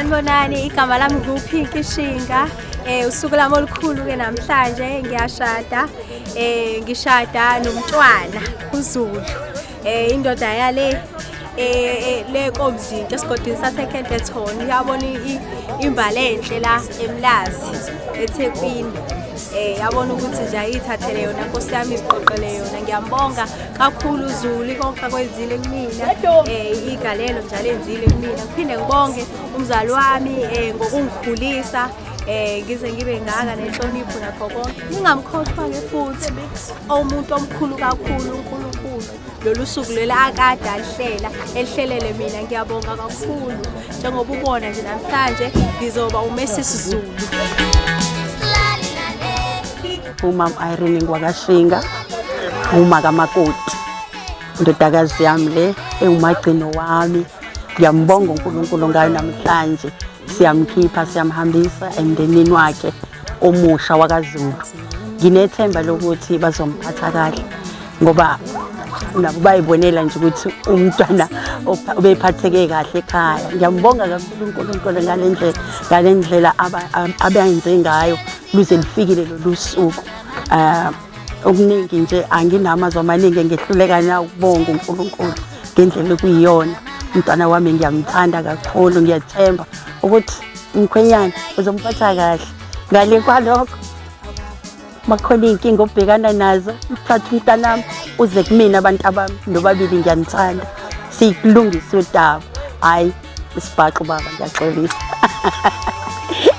Sanibonani, igama lami nguPinky Shinga. Usuku lami olukhulu-ke namhlanje ngiyashada. Ngishada nomntwana uZulu. Indoda yale le Komzinto esigodini saseKentetoni. Yabona imbali enhle la eMlazi eThekwini. Yabona ukuthi nje ayithathele yona Nkosi yami iziqoqele yona. Ngiyambonga kakhulu uZulu konke kwenzile kumina. Igalelo njalo enzile kumina. Ngiphinde ngibonge umzali wami ngokungikhulisa. Ngize ngibe ngaka nenhlonipho nakho konke. Ngingamkhohlwa-ke futhi umuntu omkhulu kakhulu uNkulunkulu. Lolu suku lela akade elihlelele mina. Ngiyabonga kakhulu njengoba ubona nje namhlanje ngizoba uMesisi Zulu. Umam Irene Ngwakashinga, uma kamakoti. Indodakazi yami le engumagcino wami. Ngiyambonga uNkulunkulu ngayo namhlanje. Siyamkhipha siyamhambisa emndenini wakhe omusha wakaZulu. Nginethemba lokuthi bazomphatha kahle ngoba nabo bayibonela nje ukuthi umntwana ubephatheke kahle ekhaya. Ngiyambonga kakhulu uNkulunkulu ngale ndlela abenze ngayo luze lifikile lolu suku. Okuningi nje anginamazwi amaningi ngehluleka na ukubonga uNkulunkulu ngendlela ekuyiyona. Umntwana wami ngiyamthanda kakhulu, ngiyathemba ukuthi umkhwenyana uzomphatha kahle. Ngale kwalokho makhona inkinga obhekana nazo, uthatha umntanami uze kumina abantu abami nobabili ngiyanithanda. Sikulungisa udaba. Hayi isibhaqo baba ngiyaxolisa.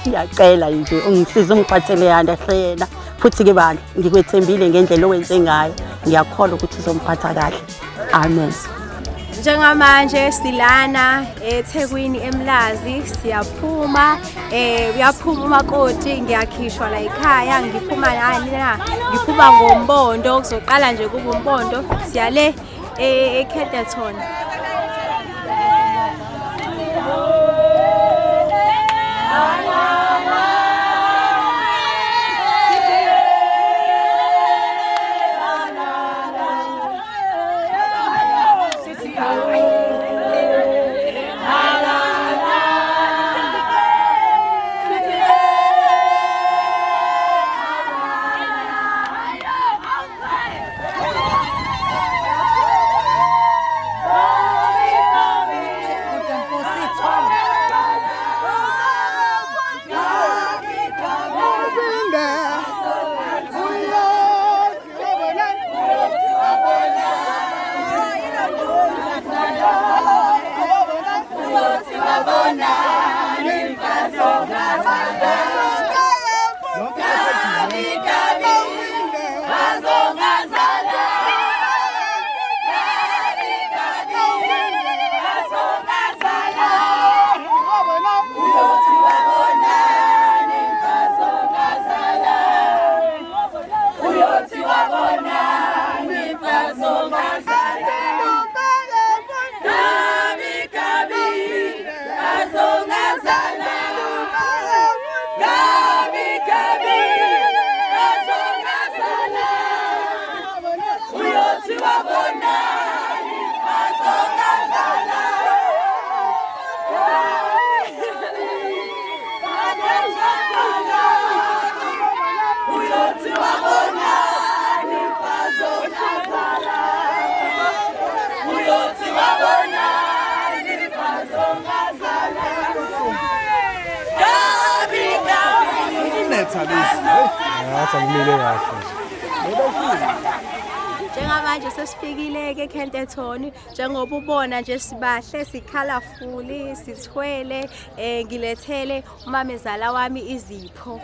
Ngiyacela nje ungisize ungiphathele kahle yena futhi ke bani ngikwethembile ngendlela owenze ngayo. Ngiyakholwa ukuthi uzomphatha kahle. Amen. Njengamanje silana eThekwini eMlazi siyaphuma uyaphuma umakoti ngiyakhishwa la ekhaya ngiphuma nani na ngiphuma ngombondo kuzoqala nje kuba umbondo siyale eKentetoni. Njengamanje sesifikile-ke eKentetoni njengoba ubona nje sibahle sikhalafuli sithwele ngilethele umamezala wami izipho.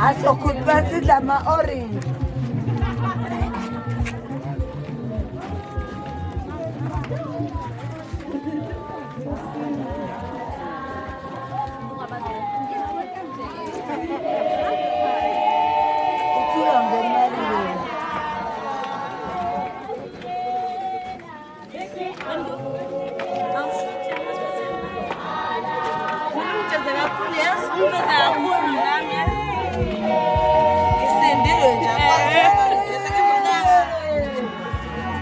Aso kulpasi lama orange.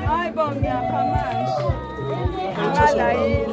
Ai, bom, minha mais. Olha aí.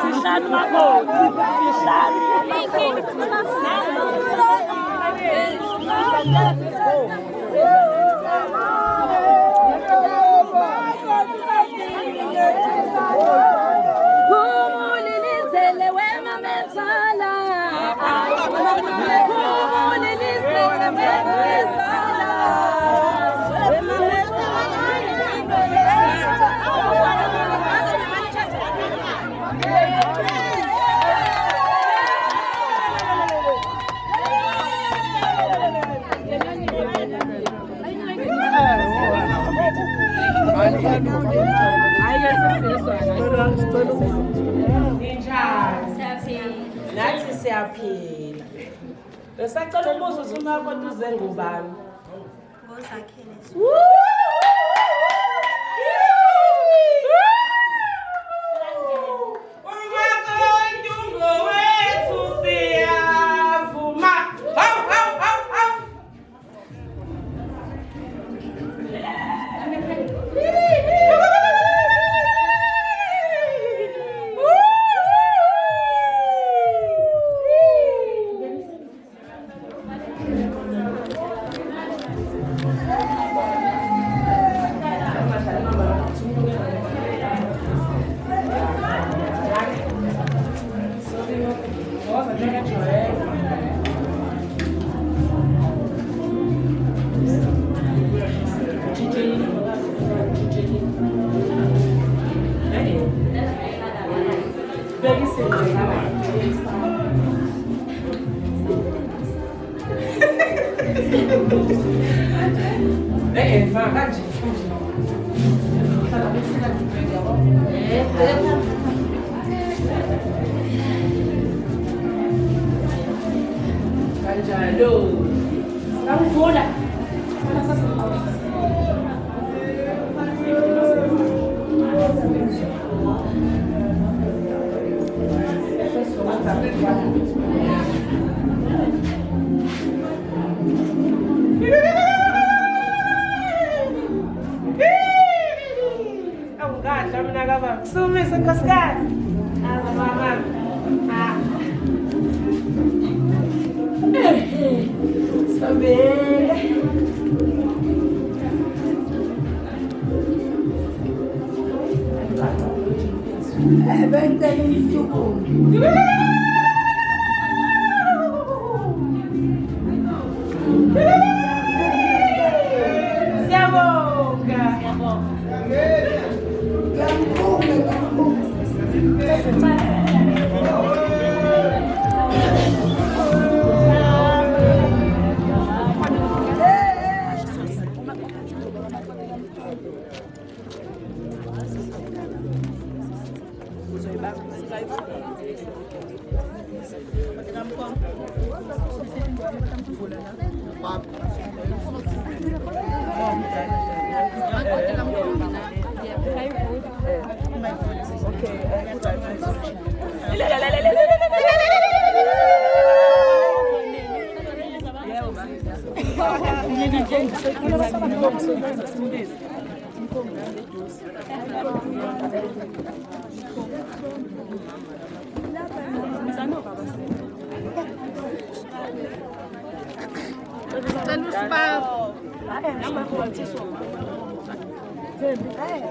Fihlani makoti. Fihlani. Nathi siyaphila. Besacela umuzi usunako tuze ngubani. Ngozakhele. Sumisa nkosikazi. Mama. Sabele. Bentele isuku. Siyabonga.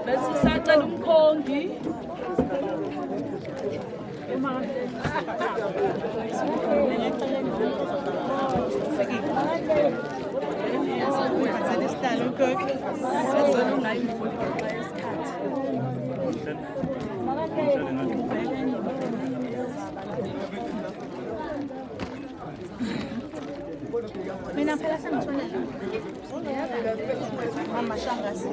Besisacela umkhongi mina phela sengitholela mama shangasi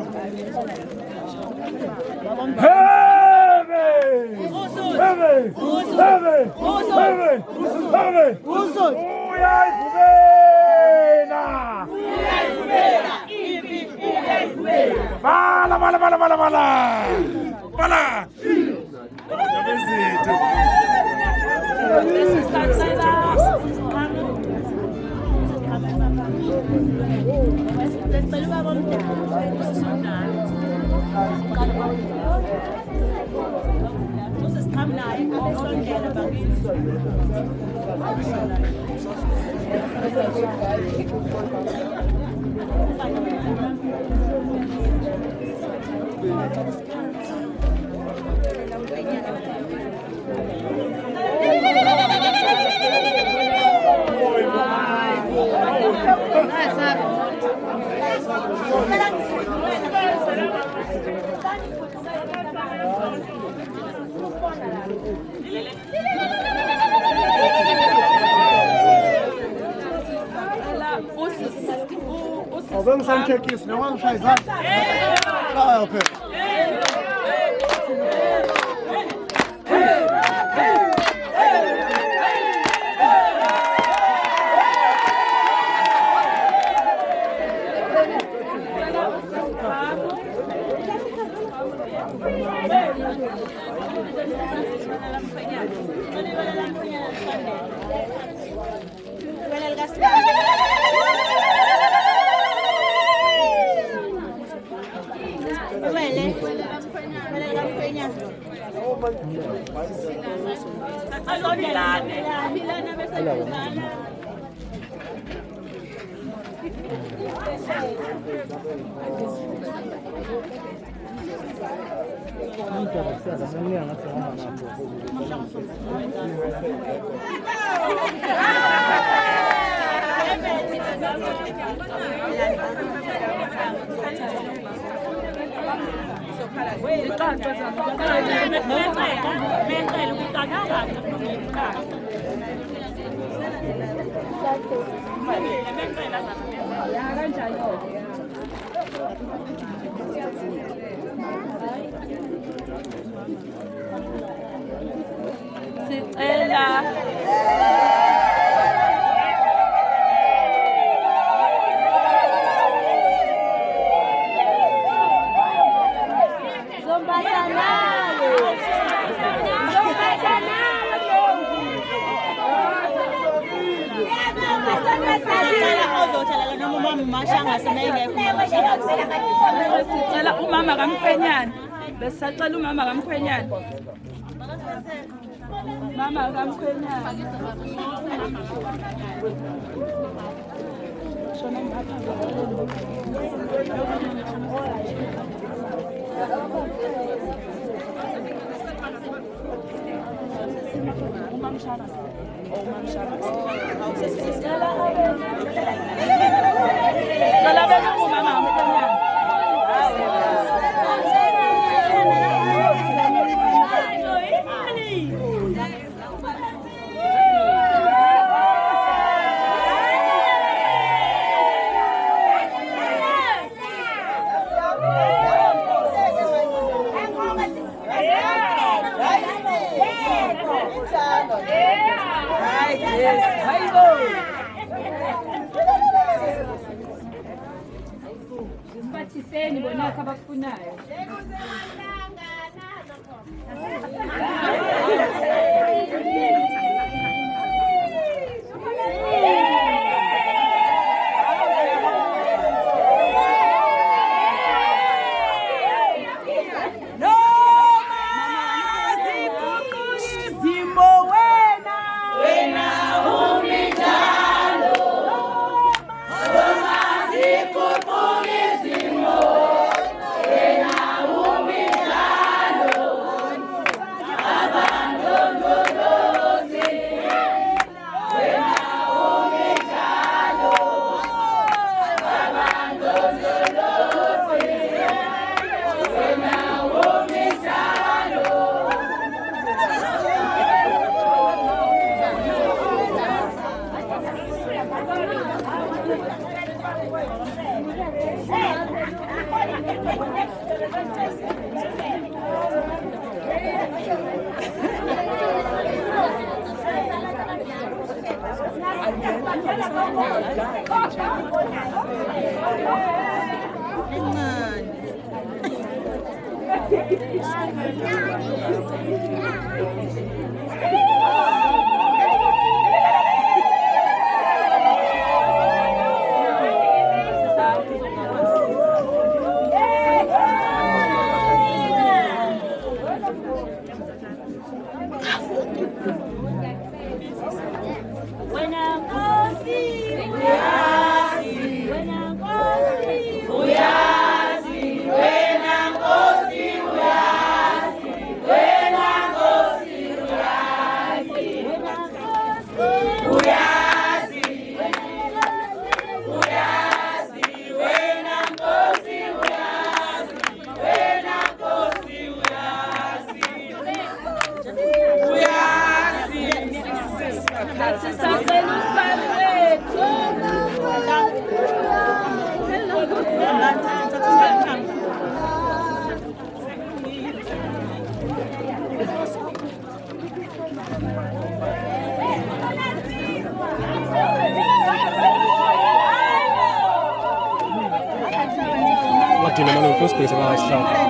Come now. Vamos só check isso, não vamos sair. Ah, ok. Sicela umama kaMkhwenyana. Besisacela umama kaMkhwenyana. Mama kaMkhwenyana. Shona ngapha. Umamshana. Umamshana. Sicela beka umama kaMkhwenyana. Bathiseni bona abakufunayo. First place about myself.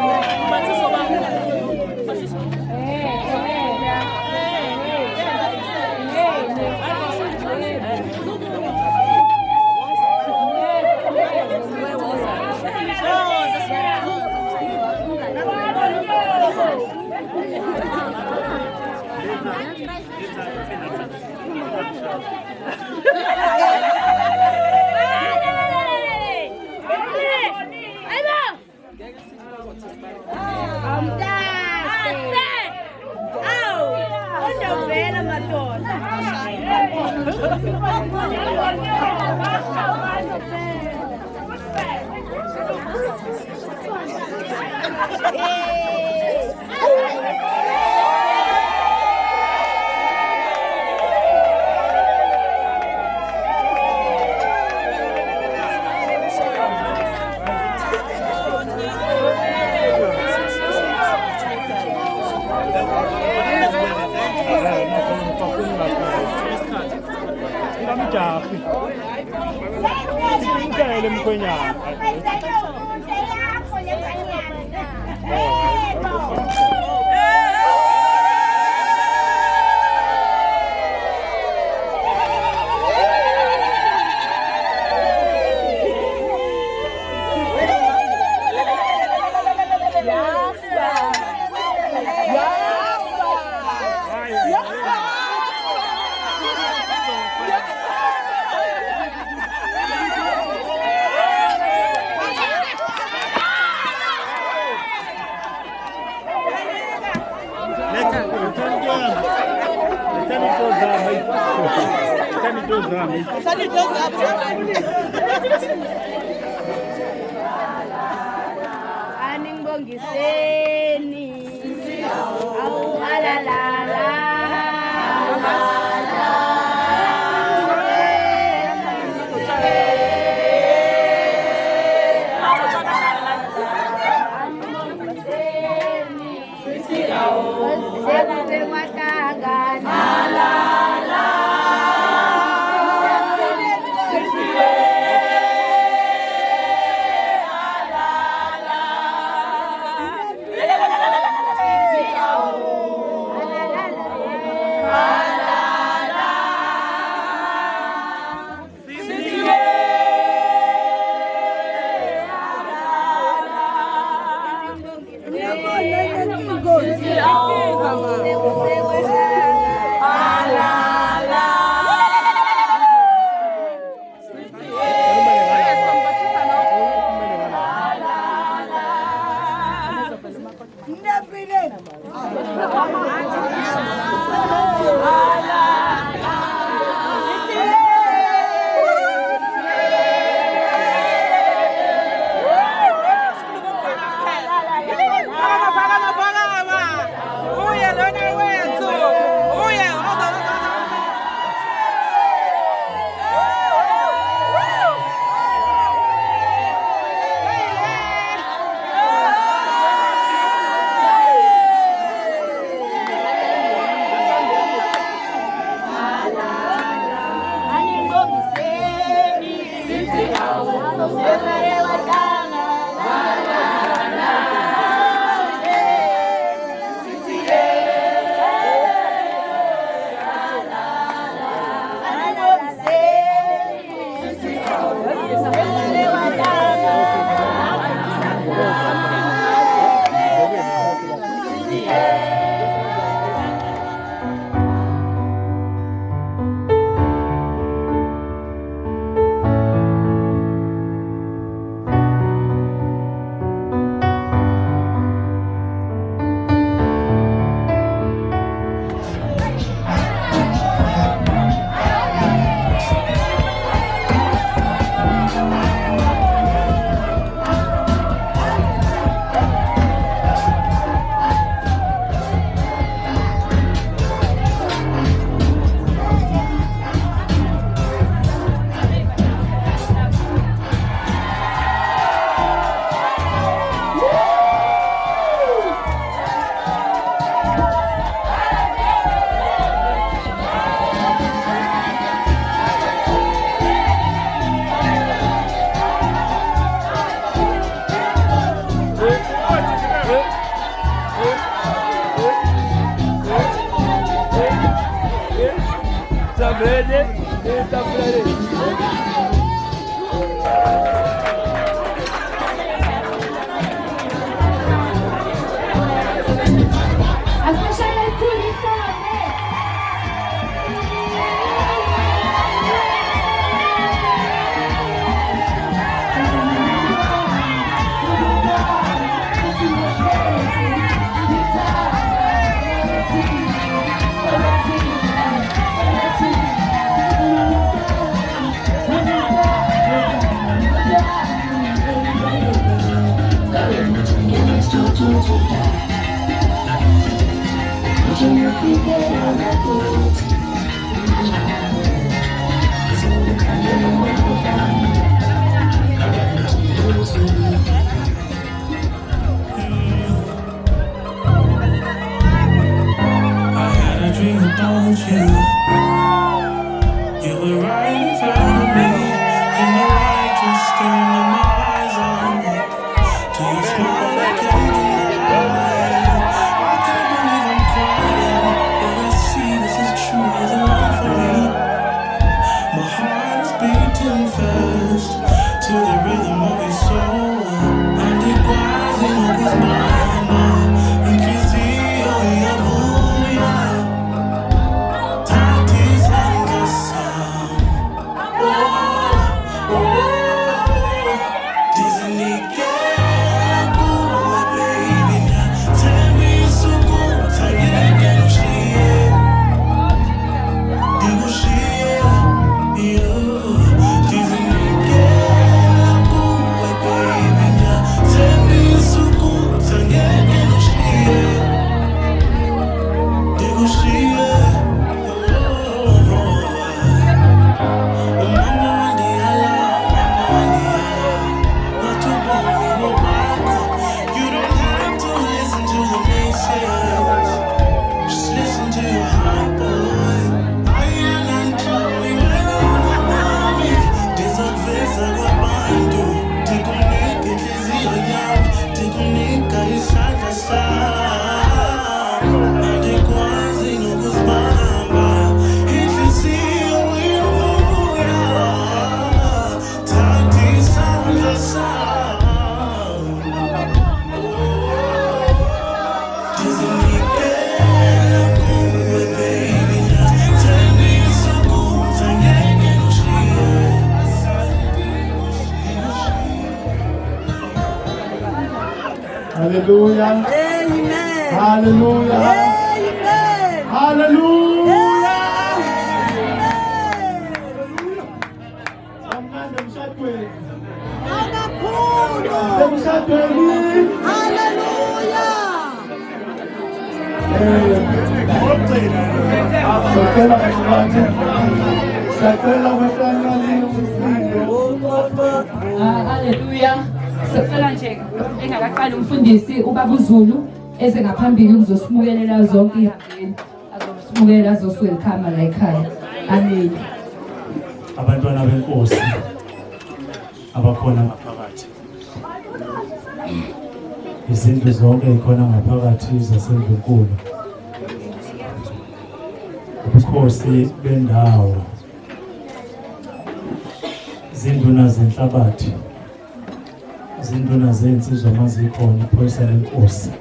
Go. etafuleni. Hallelujah. Amen. Hallelujah. Amen. Hallelujah. Hallelujah. Sicela nje engakaqali umfundisi ubaba uZulu eze ngaphambili ukuzosibukelela zonke ihambeni azosibukela azoswelcome la ekhaya. Amen. Abantwana benkosi abakhona ngaphakathi. Izindlu zonke ekhona ngaphakathi zaseNdlunkulu. Ubukhosi bendawo. Izinduna zenhlabathi. Izinduna zensizwa mazikhona iphoyisa lenkosi.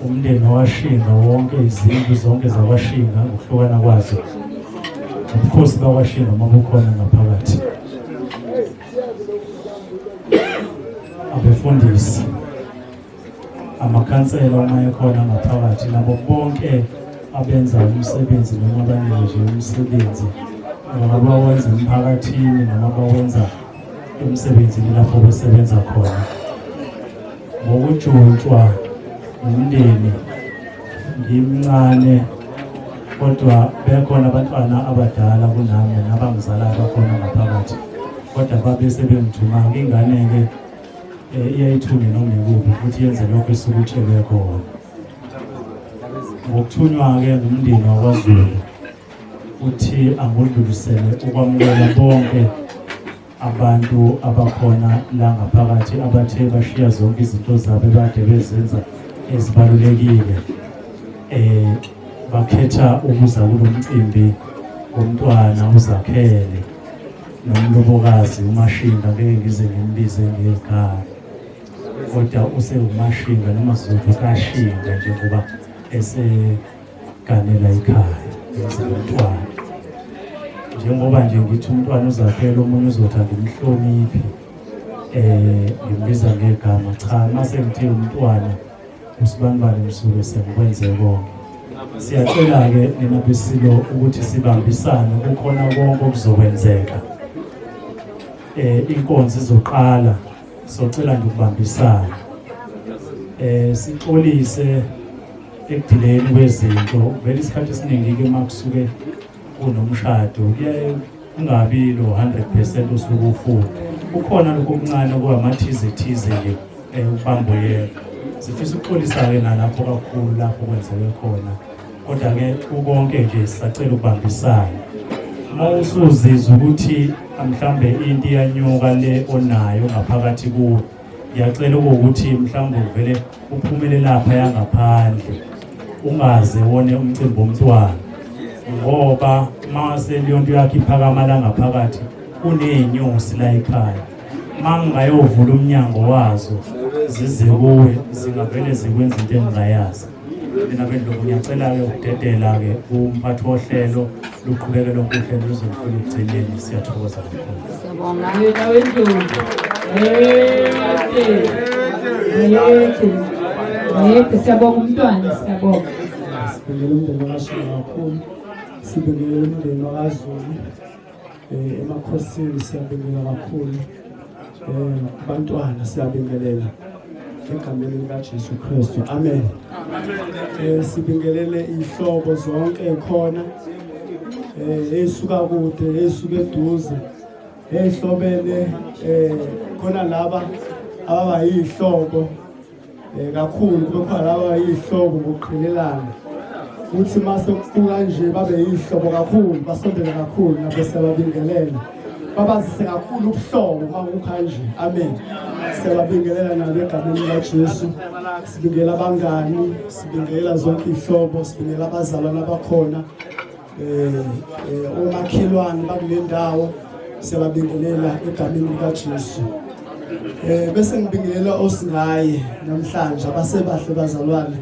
Umndeni washinga wonke izindlu zonke zabashinga ukuhlukana kwazo. Ubukhosi bawashinga mabukhona ngaphakathi. Abefundisi, amakhansela uma ekhona ngaphakathi nabo bonke abenza umsebenzi noma abanike umsebenzi noma bawenza emphakathini noma bawenza emsebenzini lapho besebenza khona. Ngokujuntshwa umndeni ngimncane kodwa bekhona abantwana abadala kunami nabangizala abakhona ngaphakathi kodwa babe sebengithuma ingane ke iyayithunge noma yikubi futhi yenze lokho esikutshelwe khona. Ngokuthunywa ke ngumndeni wakwaZulu uthi angudlulisele ukwamukela bonke abantu abakhona la ngaphakathi abathe bashiya zonke izinto zabo ebade bezenza ezibalulekile bakhetha ukuza kulo mcimbi womntwana uZakhele nomlobokazi uMashinga, ngeke ngize ngimbize ngegama kodwa useUmashinga noma sizodwa kaShinga njengoba eseganela ekhaya umntwana. Njengoba nje ngithi umntwana uZakhele omunye uzothanda umhloniphi ngimbiza ngegama, cha mase ngithe umntwana usibanibani msuke sengikwenze konke. Siyacela-ke nina besilo ukuthi sibambisane, kukhona konke okuzokwenzeka. Inkonzo izoqala, socela nje ukubambisana. Sixolise ekudileni kwezinto, vele isikhathi esiningi-ke makusuke kunomshado kuyaye kungabi lo 100% osuke ufuna. Kukhona lokho okuncane okuwamathize thize-ke ukubamboyeka. Sifisa ukuxolisa-ke nalapho kakhulu lapho kwenzeke khona, kodwa-ke ukonke nje sisacela ukubambisana. Uma usuzizwa ukuthi mhlambe into iyanyuka le onayo ngaphakathi kuwe, ngiyacela ukuthi mhlambe uvele uphumele lapha yangaphandle, ungaze wone umcimbi womntwana, ngoba mase leyo nto yakhe iphakama la ngaphakathi kuney'nyosi la ekhaya. Mangingayovula umnyango wazo zize kuwe, zingavele zikwenza into engingayazi. Mina bendlovu ngiyacela-ke ukudedela-ke kumphathi wohlelo luqhubeke lonke uhlelo luzolufuna ekugcineni. Siyathokoza kakhulu. Siyabonga yena wendlovu. Siyabonga umntwana, siyabonga. Sibingelela umndeni kaShinga kakhulu, sibingelela umndeni wakaZulu emakhosini, siyabingelela kakhulu bantwana, siyabingelela egameni likaJesu Kristu, amen. Sibingelele ihlobo zonke khona ey'suka kude, ey'suka eduze, ey'hlobene khona laba ababayihlobo kakhulu, kube khona laba abayihlobo ngokuqhelelana, ukuthi mase kanje babe yihlobo kakhulu, basondele kakhulu, nabo siyababingelela, babazise kakhulu ubuhlobo makukanje, amen. Siyababingelela nabo egameni likaJesu, sibingelela abangani, sibingelela zonke ihlobo, sibingelela abazalwane abakhona, omakhelwane bakule ndawo, siyababingelela egameni likaJesu. Bese ngibingelela osingaye namhlanje, abasebahle bazalwane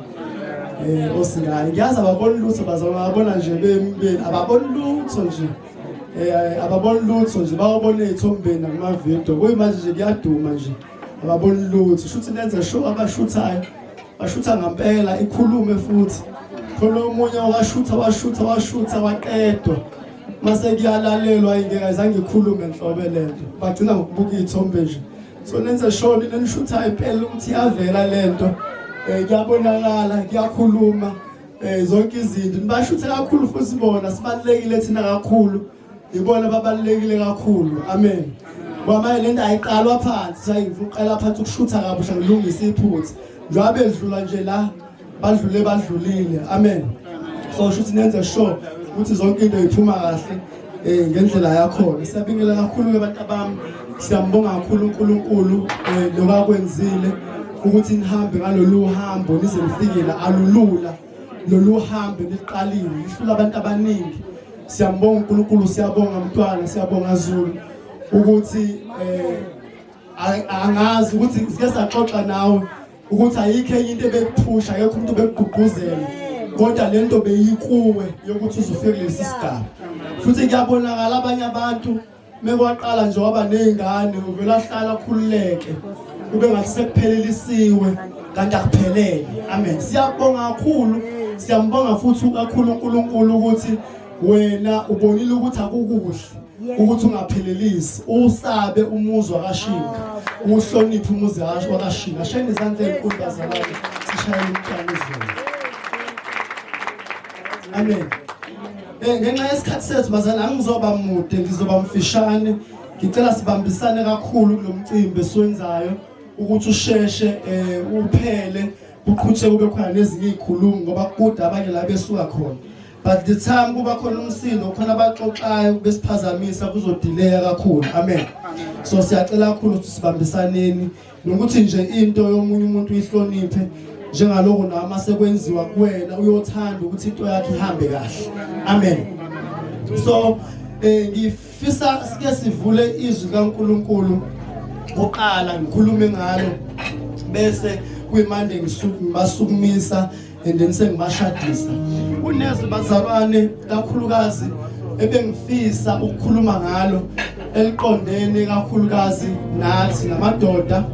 osingaye. Ngiyazi ababona lutho bazalwane, ababona nje bembeni, ababona lutho nje. Ababona lutho nje, bawabona ey'thombeni nakumavidiyo, kuyimanje nje kuyaduma nje, ababona lutho. Shuthi nenze sure abashuthayo bashutha ngampela, ikhulume futhi. Khona omunye washutha waqedwa, mase kuyalalelwa ingeke azange ikhulume nhlobe lento, bagcina ngokubuka iy'thombe nje. So nenze sure nenishuthayo impela ukuthi iyavela lento, kuyabonakala, kuyakhuluma zonke izinto. Nibashuthe kakhulu futhi bona, sibalulekile thina kakhulu, ibona babalulekile kakhulu, amen. Kwamanye lento ayiqalwa phansi, sayivuqala phansi ukushutha kabusha ngilungisa iphutha. Njengoba bedlula nje la, badlulile, amen. So shuthi nenze sure ukuthi zonke into iphuma kahle ngendlela yakhona. Siyabingelela kakhulu-ke abantu bami, siyambonga kakhulu uNkulunkulu lokwakwenzile ukuthi nihambe ngalolu hambo nize nifike la, alulula lolu hambo niqalile, lihlula abantu abaningi. Siyambonga uNkulunkulu, siyabonga mntwana, siyabonga Zulu ukuthi angazi ukuthi sike saxoxa nawe ukuthi ayikho enye into ebekuphusha, akekho umuntu obekugqugquzela, kodwa lento beyikuwe yokuthi uzufike kulesi sigaba. Futhi kuyabonakala abanye abantu mekwaqala nje waba nezingane uvela hlala khululeke, kube ngathi sekuphelelisiwe kanti akuphelele, amen. Siyabonga kakhulu, siyambonga futhi kakhulu uNkulunkulu ukuthi wena ubonile ukuthi akukuhle ukuthi ungaphelelisi, usabe umuzi wakaShinga, uhloniphe umuzi wakaShinga. Shayini izandla ezinkulu bazalwane, sishayele umntwana izolo, amen. Ngenxa yesikhathi sethu bazalwane, angizoba mude, ngizoba mfishane. Ngicela sibambisane kakhulu kulo mcimbi esiwenzayo ukuthi usheshe uphele, kuqhutsheke kube khona nezinye izikhulumi ngoba kude abanye la besuka khona. But the time kuba khona umsindo, khona abaxoxayo besiphazamisa, kuzodileya kakhulu, amen. So siyacela kakhulu ukuthi sibambisaneni nokuthi nje into yomunye umuntu uyihloniphe, njengaloko nama sekwenziwa kuwena uyothanda ukuthi into yakhe ihambe kahle. Amen. So ngifisa sike sivule izwi kaNkuluNkulu oqala ngikhulume ngalo bese kuyimande ngibasukumisa and then sengibashadisa. Kunezi bazalwane kakhulukazi ebengifisa ukukhuluma ngalo eliqondene kakhulukazi nathi namadoda.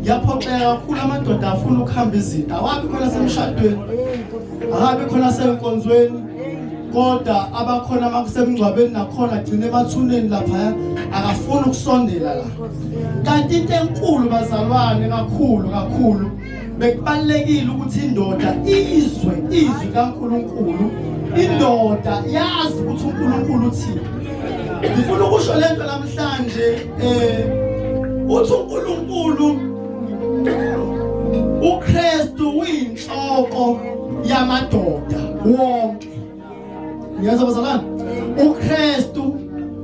Yaphoxeka kakhulu amadoda afuna ukuhamba izinto. Awabi khona semshadweni, akabi khona senkonzweni, kodwa abakhona makusemngcwabeni nakhona gcine bathuneni lapha akafuna ukusondela la. Kanti into enkulu bazalwane kakhulu bekubalekile ukuthi indoda izwi kaNkuluNkulu, indoda yazi ukuthi uNkulunkulu uthini. Ngifuna ukusho lento namhlanje uthi uNkulunkulu uKristu uyinhloko yamadoda wonke. Ngiyazi bazalwane, uKristu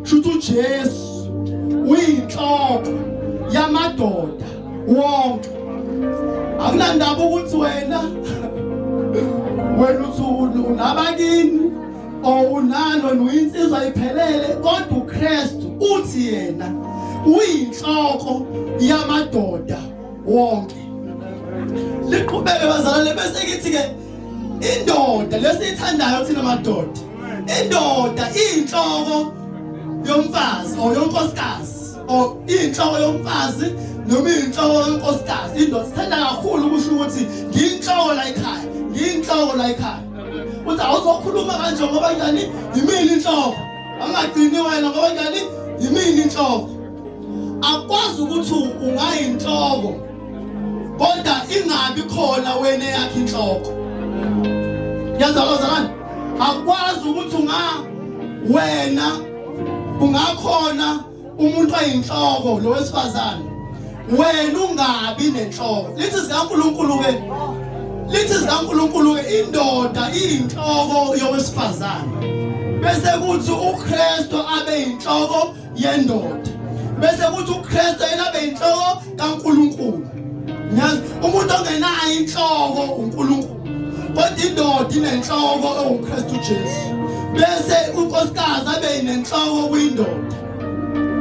shuthi uJesu uyinhloko yamadoda wonke. Akunandaba ukuthi wena uthi unabakini unalo uyinsizwa iphelele, kodwa uKristu uthi yena uyinhloko yamadoda wonke. Liqhubeke bazalwane bese kithi ke indoda lesithandayo thina madoda, indoda iyinhloko yomfazi yonkosikazi iyinhloko yomfazi noma iyinhloko yonkosikazi. Indoda sithanda kakhulu ukusho ukuthi ngiyinhloko la ekhaya, ngiyinhloko la ekhaya. Uthi awuzokhuluma kanje ngoba njani yimini inhloko, angagcini wena ngoba njani yimini inhloko. Akwazi ukuthi ungayinhloko kodwa ingabi khona wena yakhe inhloko. Yazalozalana, akwazi ukuthi wena ungakhona umuntu oyinhloko lo wesifazane, wena ungabi nenhloko. Lithi zikaNkulunkulu ke, lithi zikaNkulunkulu ke indoda iyinhloko yowesifazane, bese kuthi uKristu abe yinhloko yendoda, bese kuthi uKristu yena abe yinhloko kaNkulunkulu. Nyazi umuntu ongenayo inhloko uNkulunkulu, kodwa indoda inenhloko ewuKristu Jesu, bese unkosikazi abe nenhloko kuyindoda.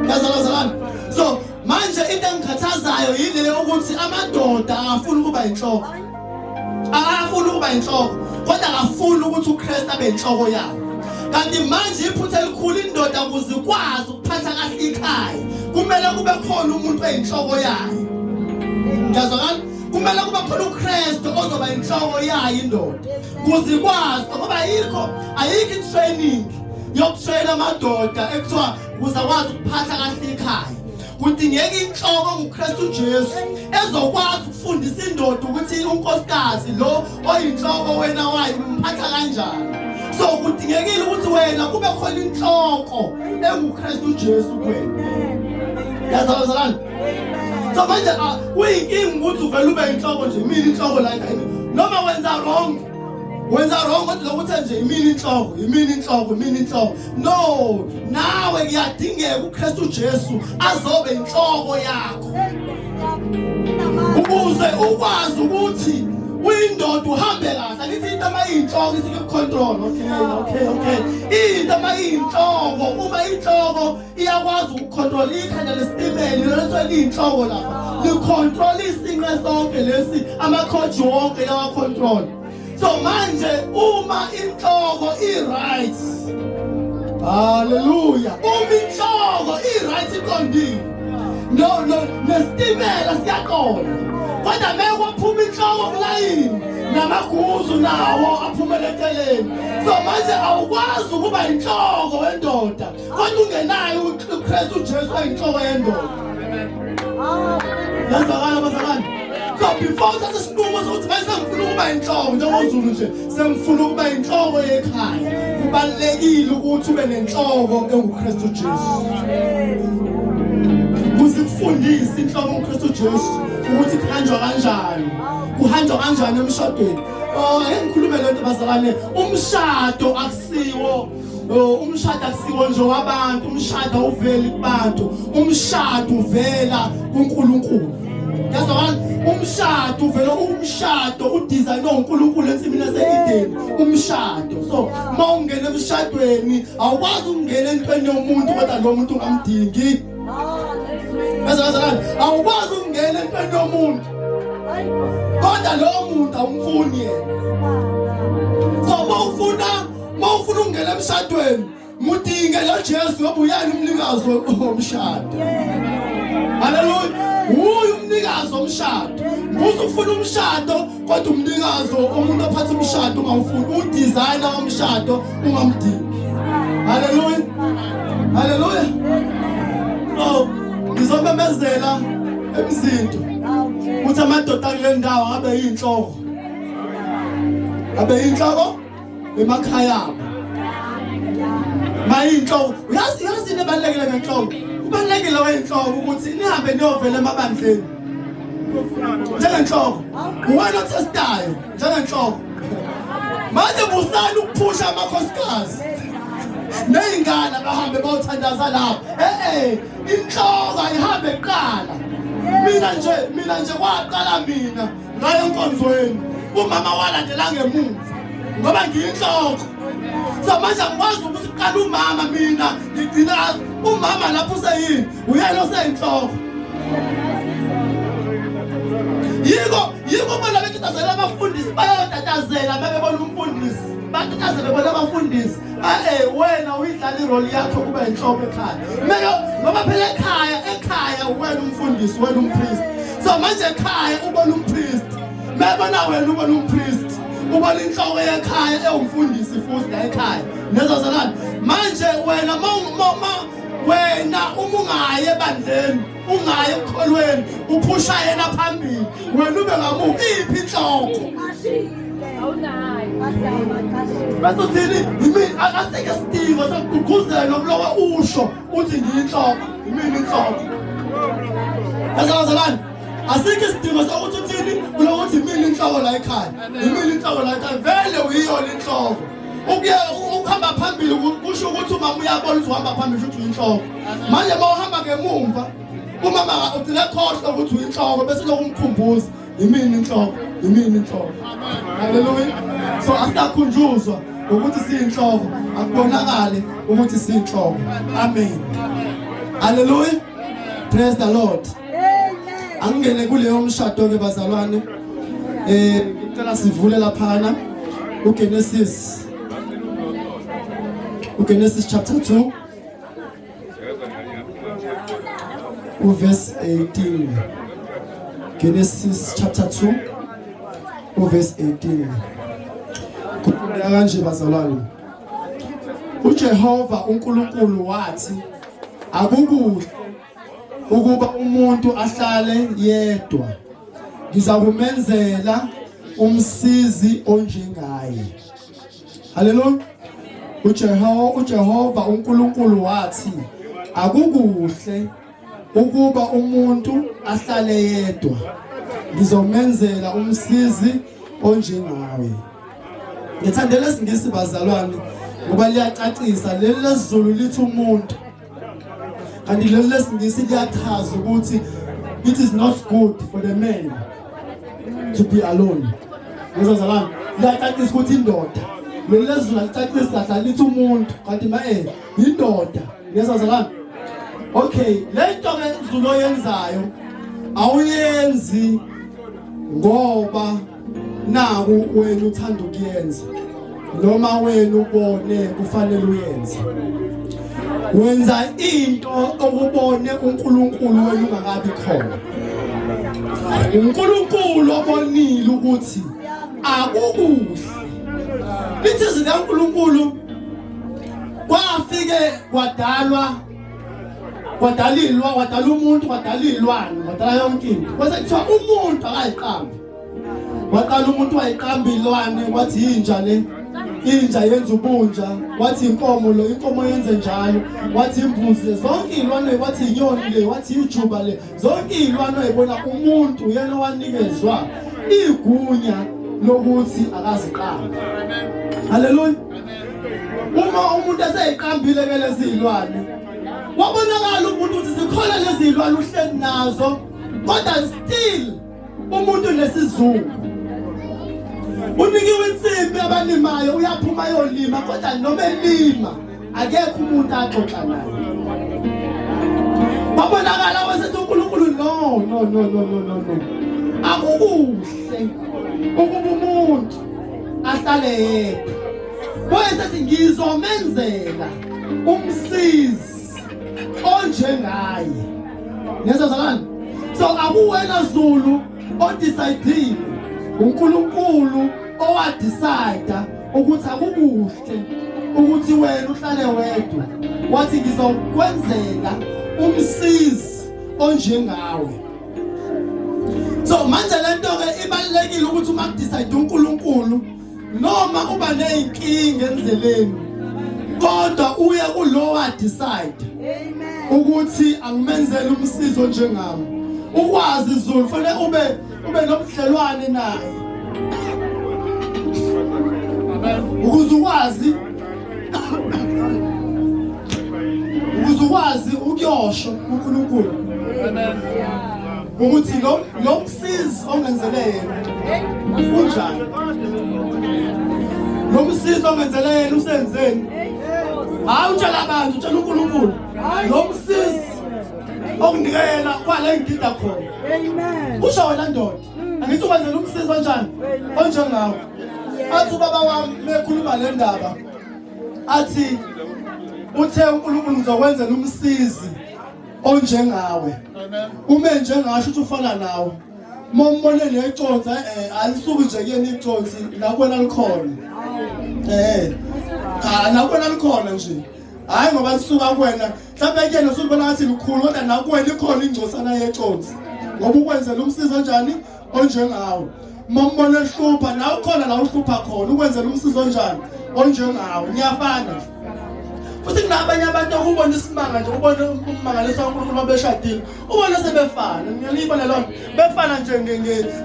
Yazalozalana. So manje into engikhathazayo yile ukuthi amadoda afuna ukuba inhloko, akafuna ukuba inhloko, kodwa akafuna ukuthi uKristu abe inhloko yabo. Kanti manje iphutha elikhulu indoda ukuze ikwazi ukuphatha kahle ikhaya, kumele kube khona umuntu oyinhloko yayo. Ngiyazwakala, kumele kube khona uKristu ozoba inhloko yayo indoda ukuze ikwazi, ngoba ayikho training yokutrain amadoda ekuthiwa ukuze akwazi ukuphatha kahle ikhaya. Kudingeka inhloko nguKristu Jesu ezokwazi ukufundisa indoda ukuthi unkosikazi lo oyinhloko wena wayo umphatha kanjani. So kudingekile ukuthi wena kube khona inhloko enguKristu Jesu kuwena. Yazalozalana. So manje kuyinkinga ukuthi uvele ube inhloko nje, imini inhloko la ekhaya, noma wenza wrong kodwa ukuthi nje imini inhloko. No, nawe kuyadingeka uKristu Jesu azobe inhloko yakho ukuze ukwazi ukuthi uyindoda uhambe kahle. Lithi into amayinhloko isikucontrol. Okay. Into amayinhloko, uma inhloko iyakwazi ukucontrol ikhanda lesitimela, leso liyinhloko lapha licontrol isinqe sonke lesi amakhoji wonke yawa control. So manje uma inhloko i-right, haleluya, uma inhloko i-right iqondile, no nesitimela siyaqonda, kodwa mekwaphuma inhloko kulayini namaguzu nawo aphumele eceleni. So manje awukwazi ukuba inhloko wendoda kodwa ungenayo uKristu Jesu oyinhloko yendoda. Yazakala bazalwane. So before uthatha isinqumo sokuthi manje sengifuna ukuba inhloko njengozulu nje, sengifuna ukuba inhloko yekhaya, kubalekile ukuthi ube nenhloko enguKristu Jesu. Kuzifundisa inhloko uKristu Jesu ukuthi kuhanjwa kanjani emshadweni. Ngikhulume lento bazalwane, umshado akusiwo nje wabantu, umshado uveli kubantu, umshado uvela kuNkulunkulu. Bazalwane, umshado uvela umshado udesignwe uNkulunkulu ensimini yaseEdeni, umshado. So mawungena emshadweni awukwazi ukungena entweni yomuntu kodwa lo muntu ungamdingi. Bazalwane, awukwazi ukungena entweni yomuntu kodwa lo muntu awumfuni yena. So mawufuna ukungena emshadweni mudinge lo Jesu ngoba uyani umnikazi womshado. Haleluya. Uyu umnikazi womshado. Usufuna umshado kodwa umnikazi umuntu ophatha umshado ungawufuni, udesigner womshado ungamdingi. Haleluya. Haleluya. So ngizomemezela emzinto uthi amadoda kule ndawo abe yinhloko. Abe yinhloko emakhaya abo. Mayinhloko. Uyazi nebalekile ngenhloko. Kubalekile wenhloko ukuthi nihambe niyovela emabandleni. Njengenhloko. Uwena otestayo njengenhloko. Manje busana ukuphusha amakhosikazi. Neyingane abahambe bayothandaza lapho. Inhloko ayihambe eqala. Mina nje kwaqala mina ngayo enkonzweni. Umama walandela ngemuva. Ngoba ngiyinhloko. So manje angikwazi ukuthi qala umama mina ngigcina umama lapho useyini uyena oseyinhloko. Yiko bona betatazela abafundisi bayatatazela bebona umfundisi. Batatazela bona abafundisi. Wena uyidlala irole yakho kuba inhloko ekhaya. Mina ngoba phela ekhaya wena umfundisi wena umpriest. So manje ekhaya ubona umpriest. Mebona wena ubona umpriest. Ubona inhloko ekhaya ewumfundisi futhi la ekhaya. Nezazalana manje wena wena ungaye ebandleni, ungaye ekholweni, uphusha yena phambili. Wena ube ngamuva iphi inhloko? Bese uthini? Yimi akaseke sidingo sokugqugquzela nokulowa usho uthi ngiyinhloko, yimi inhloko. Nezazalana asikho isidingo sokuthi uthini ulokuthi yimi inhloko la ekhaya. Yimi inhloko la ekhaya vele uyiyona inhloko. Ukuhamba phambili kusho ukuthi umama uyabona ukuthi uhamba phambili ukuthi uyinhloko. Manje mawuhamba ngemumva umama uthile khohlwa ukuthi uyinhloko bese lokumkhumbuza yimini inhloko, yimini inhloko. Haleluya. So asitakhunjuzwa ukuthi siyinhloko, akubonakale ukuthi siyinhloko. Amen. Haleluya. Praise the Lord. Angene kuleyo mshado ke bazalwane. Ngicela sivule laphana uGenesis chapter 2 verse 18. Genesis chapter 2 verse 18. Kukhuleka kanje bazalwane. uJehova uNkulunkulu wathi akukuhle ukuba umuntu ahlale yedwa. Ngizakumenzela umsizi onjengaye. Haleluya. uJehova uNkulunkulu wathi akukuhle ukuba umuntu ahlale yedwa. Ngizomenzela umsizi onjengawe. Ngithandela isingisi bazalwane ngoba liyacacisa leli lesizulu lithi umuntu. Kanti leli lesingisi liyachaza ukuthi it is not good for the man to be alone. Ngizozalana liyacacisa ukuthi indoda. Leli lesizulu licacisa kahle lithi umuntu kanti indoda. Ngizozalana. Okay, lento ke izulu oyenzayo awuyenzi ngoba naku wena uthanda ukuyenza noma wena ubone kufanele uyenze. Wenza into okubone uNkulunkulu wena ungakabi khona. uNkulunkulu obonile ukuthi akukuhle. Lithi izwi kaNkulunkulu kwafike wadala umuntu, wadala ilwane, wadala yonke into. Bese kuthiwa umuntu akayiqambi. Wadala umuntu wayiqamba ilwane, wathi inja le. Inja yenza ubunja, wathi inkomo yenze njalo, wathi imbuzi, zonke ilwane, wathi inyoni le, wathi ijuba le. Zonke ilwane ayibona umuntu yena wanikezwa igunya lokuthi akaziqambe. Haleluya. Uma umuntu eseyiqambile ke lezi ilwane wabonakala umuntu ukuthi zikhona lezi ilwane uhleli nazo kodwa still umuntu nesizungu unikiwe insimbi abalimayo uyaphuma yolima kodwa noma elima akekho umuntu axoxa naye babonakala wasethi uNkulunkulu no akukuhle ukuba umuntu ahlale yedwa boyesethi ngizomenzela umsizi onjengaye nezazalana so akuwena Zulu odecide uNkulunkulu owadecide ukuthi akukuhle ukuthi wena uhlale wedwa wathi ngizokwenzela umsizi onjengawe so manje lento ke ibalekile ukuthi uma decide uNkulunkulu noma kuba nezinkinga endleleni kodwa uye kulo wa decide ukuthi angimenzele umsizi onjengawe ukwazi Zulu fanele ube nobudlelwane naye ukuze ukwazi ukuyosho uNkulunkulu ukuthi lo msizi ongenzele yena unjani lo msizi ongenzele yena usenzeni hayi utshela abantu utshela uNkulunkulu lo msizi okunikela kwale ngida khona amen kusho wena ndoda angithi ukwenzela umsizi onjani onjengawe athi ubaba wami mekhuluma le ndaba athi uthe uNkulunkulu ngizokwenzela umsizi onjengawe uma njengasho ukuthi ufana nawe mombone neconza alisuki nje kuyena iconzi la kwena likhona la kwena likhona nje hayi ngoba lisuka kwena mhlawumbe kuyena usubona ngathi likhulu kodwa nakwena ikhona ingcosana yeconzi ngoba ukwenzela umsizi onjani onjengawe mombone ehlupha nawe khona la uhlupha khona ukwenzela umsizi onjani onjengawe ngiyafana futhi kunabanye abantu okubona isimanga nje ubona umangaliso kaNkulunkulu beshadile ubona sebefana ngiyalibona lonto befana nje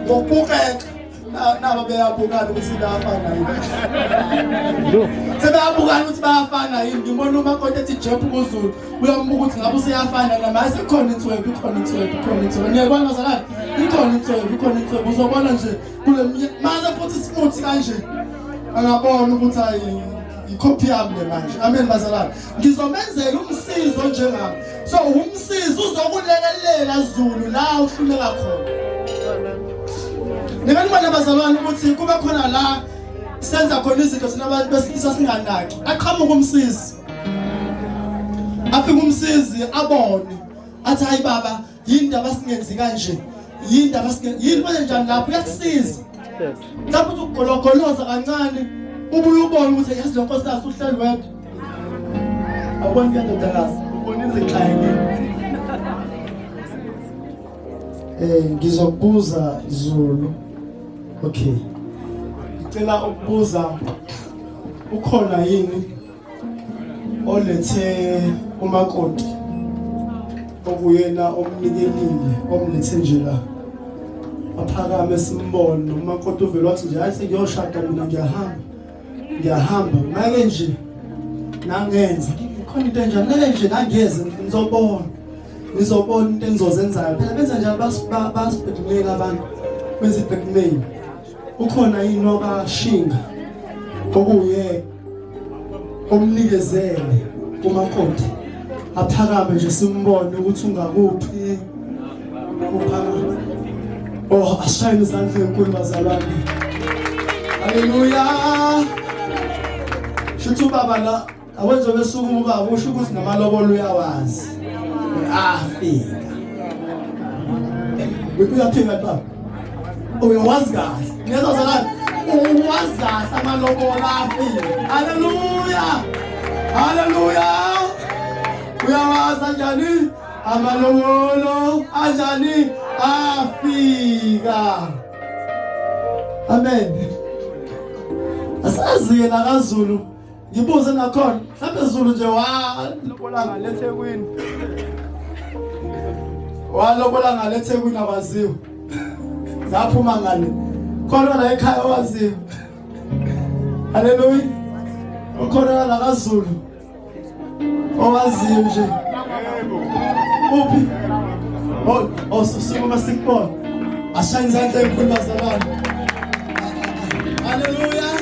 ngokubukeka naba beyabukana ukuthi bayafana yini sebeyabukana ukuthi bayafana yini ngibona umakoti ethi Jeff kuZulu uyambuka ukuthi ngabe useyafana namaye sekhona inthwebo ngiyabona bazalana ikhona inthwebo uzobona nje kule manje futhi smooth kanje angabona ukuthi ayi icopy yami manje amen bazalana ngizomenzela umsizi onjengawo so umsizi uzokulekelela Zulu la uhluleka khona nibona bazalwana ukuthi kube khona la senza khona izinto sinabantu besilisa singanaki aqhamuka umsizi afika umsizi abone athi hayi baba yini ndaba singenzi kanje yini ndaba singenzi yini manje njani lapho uyakusiza lapho uthi ugologoloza kancane ubuye ubone ukuthi yazi lo nkosikazi uhleli wedwa awuboni kuyandodakazi ubona izixhayeke ngizokubuza Zulu okay ngicela ukubuza ukhona yini olethe umakoti okuyena omnikelile omlethe nje la aphakame simbone umakoti uvela wathi nje hayi sengiyoshada mina ngiyahamba manje nje nangenza khona into enjani nje nangeze ngizobona into engizozenzayo phela benza njalo basibhekimeli abantu bezibhekimeli ukhona yini okashinga okuye omnikezele umakoti aphakame nje simbone ukuthi ungakuphi uphakame asishayine izandla enkulu bazalwane haleluya shuthi ubaba la awenze besuka ubaba usho ukuthi namalobolo uyawazi afika uyaphinga baba uyawazi kahle ngezazalwane uwazi kahle amalobolo afika haleluya uyawazi kanjani amalobolo anjani afika amen asazi yena kaZulu ngibuze nakhona mhlawumbe Zulu nje walobola ngale eThekwini abaziwe zaphuma ngale khona la ekhaya owaziwe haleluya ukhona la kaZulu owaziwe nje uphi Oh sima sikubona. Ashayini izandla ezikhulu bazalwane. Hallelujah.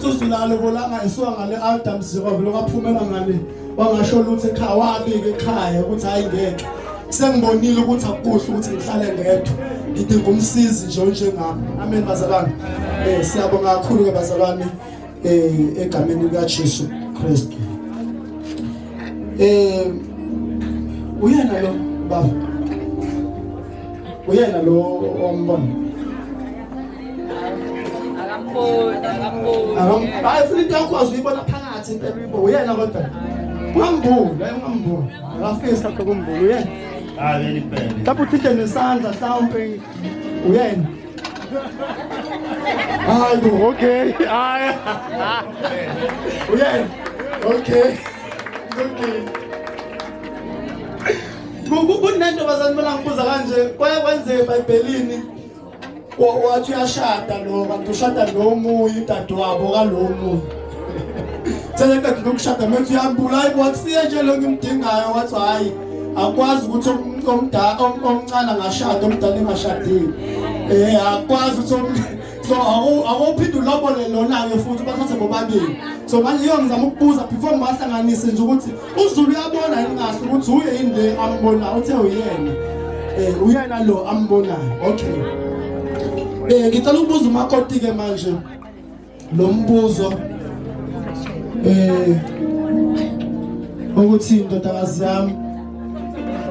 Sizulalo volanga esuka ngale Adam Zero vele kaphumela ngale. Wangasho lutho ekhaya wabika ekhaya ukuthi hayi ngeke. Sengibonile ukuthi akukuhle ukuthi ngihlale ngedwa. Ngidinga umsizi nje njengami. Amen bazalwane. Siyabonga kakhulu ke bazalwane egameni lika Jesu Kristu. Uyena lo baba. Uyena lo ombona. Hayi futhi yakwazi uyibona phakathi impela uyena kodwa. Ungambula. Akafisi lapho kumbula uyena. Vele impela. Lapho uthinte nesandla mhlawumbe uyena. Hayi okay. Hayi. Uyena. Okay. Kunento bazalwane mina ngibuza kanje kwenzeka eBhayibhelini wathi uyashada lo kanti ushada nomunye udadewabo kalomunye. Sele kanti lokushada manje uyambula hayi kwakusiye nje lo ngimdingayo wathi hayi akwazi ukuthi omdala omncane angashada omdala engashadile. Akwazi ukuthi so awuphinde ulobole lona ke futhi bathathe bobabili. So manje iyo ngizama ukubuza before ngibahlanganise nje ukuthi uZulu uyabona yini kahle ukuthi uye yini le ambona uthe uyena. Uyena lo ambonayo. Okay. Ngicela ukubuza umakoti ke manje lo mbuzo ukuthi indodakazi yami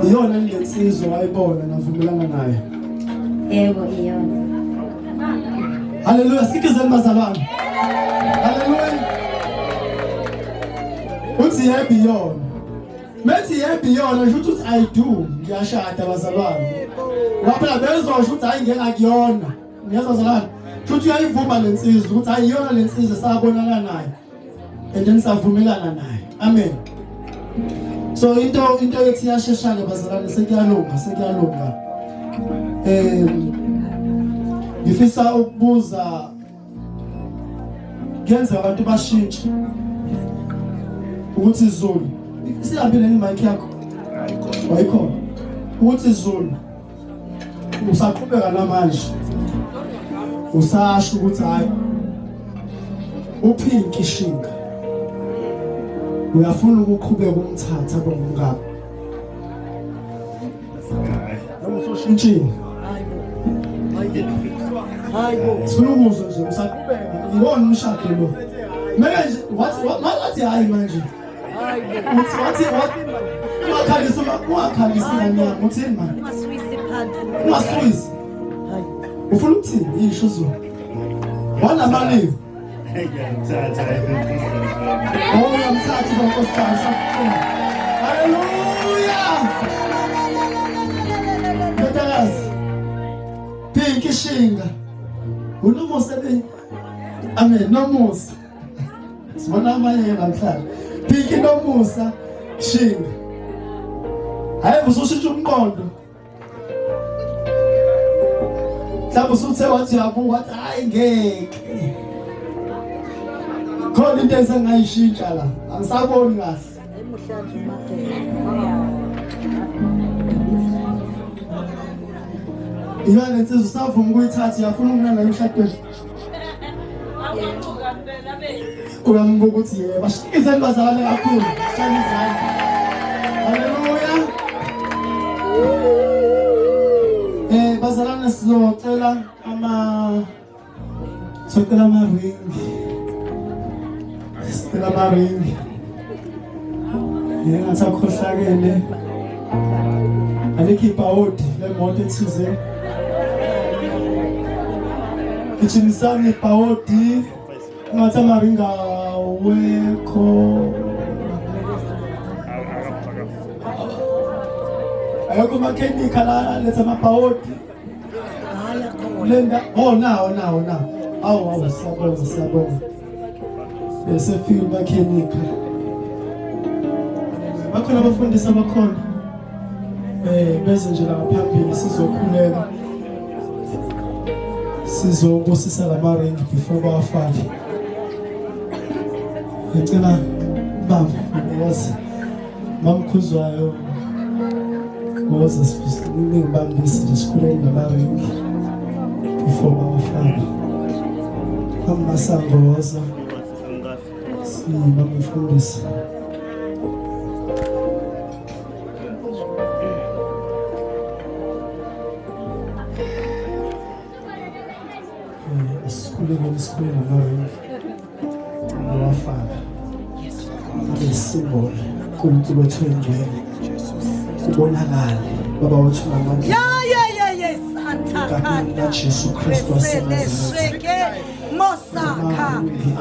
iyona lensizwa wayibona navumelana naye. Yebo iyona. Hallelujah, sikizeni bazalwane. Hallelujah. Uthi yebo iyona. Methi yebo iyona nje ukuthi I do ngiyashada bazalwane. Waphela bezosho ukuthi hayi ngeke ngakuyona. Ngiyazazalana. Futhi uyayivuma lensizwa ukuthi hayi iyona lensizwa sabonana naye. And then savumelana naye. Amen. So into ethi yasheshana bazalwane sekuyalunga. Ngifisa ukubuza ngenza abantu bashintshe ukuthi izulu sihambile ni mic yakho wayikhona ukuthi izulu usaqhubeka namanje usasho ukuthi hayi uphinki shinga uyafuna ukuqhubeka umthatha ngomngaka noma usushintshile hayibo sifuna ukuzwa nje usaqhubeka yibona umshado lo manje wathi hayi manje hayibo wathi ungakhalisa nganyama uthini manje Maswisi phansi. Maswisi hayi ufuna ukuthini yisho uzwe wanamalivu uyamthatha unkosikazi. Hallelujah. Ndodakazi Pinki Shinga unomusa le. Amen nomusa. Sibona amanye namhlanje. Pinki nomusa Shinga. Hayi usushintsha umqondo. Mhlawumbe usuthe wathi yabuka wathi hayi ngeke. Khona into esengayishintsha la. Angisaboni kahle. Emuhlanzu maphela. Iyona insizwa usavuma ukuyithatha yafuna ukunana emshadweni. Uyambuka ukuthi yebo bashikizeni bazalwane kakhulu. Shaya izandla. Hallelujah. Bazalwane sizocela ring. Sicela ring. Ngathi akhohlakele. Alekhi ibhawodi lemoto ethize. Kichinisani ibhawodi. Ngathi amaringa wekho. Ayoko mechanic la letha amabhawodi. Lenda nawo. Awu siyabonga. Bese feel mechanic. Bakhona abafundisi abakhona. Bese nje la phambili sizokhuleka. Sizobusisa la ring before bafake. Ngicela baba yazi mamkhuzwayo ngoze ningibambise nje sikhuleni namaringi before abafana amasangoza sibamfundisa sikhuleni namaringi abafana isimboli kuNkulunkulu wethu engcwele ubonakale baba wethu namandla Santa Jesu Kristu waseNazaretha Mosaka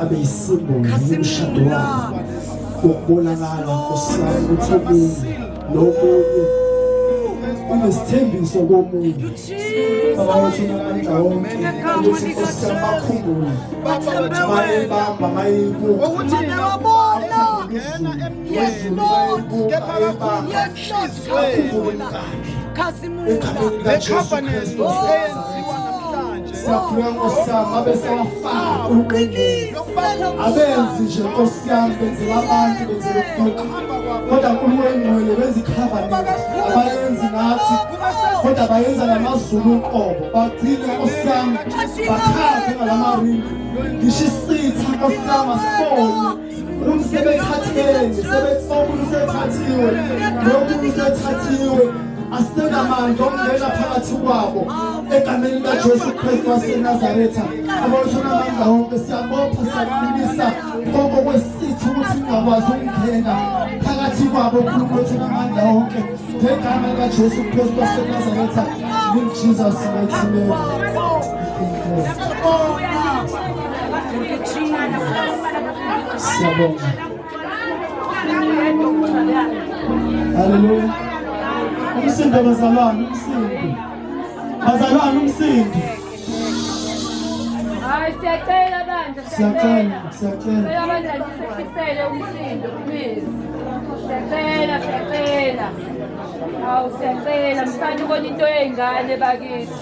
abe isimboli umshado wakho ukubonakala nkosana ukuthi omunye nomunye unesithembiso komunye baba wethu namandla wonke ukuthi nkosana bakhumbule mayebamba mayebuka Yes, Lord. abenzi nje Nkosi yami benzela abantu benzela ukuvuka kodwa uNkulunkulu engcwele bezikhavani abayenzi nathi kodwa bayenza namazulu uqobo bagcine Nkosi yami bakhaphe ngalamaringi ngisho isitha Nkosi yami asibone ukuthi sebethatheni sebethathiwe lokhu usethathiwe asenamandla okungena phakathi kwabo egameni likaJesu Kristu waseNazaretha abawuthona amandla wonke siyabopha siyakumisa konke kwesithi ukuthi ingakwazi ukungena phakathi kwabo uNkulunkulu wethu amandla wonke ngegama likaJesu Kristu waseNazaretha in Jesus mighty name. Siyabonga. Hallelujah. Umsindo bazalwane, umsindo. Bazalwane umsindo. Hayi siyacela bandla, Siyacela. Siyacela bandla sisekhisele umsindo please. Siyacela. Hawu siyacela msana ukona into yengane bakithi.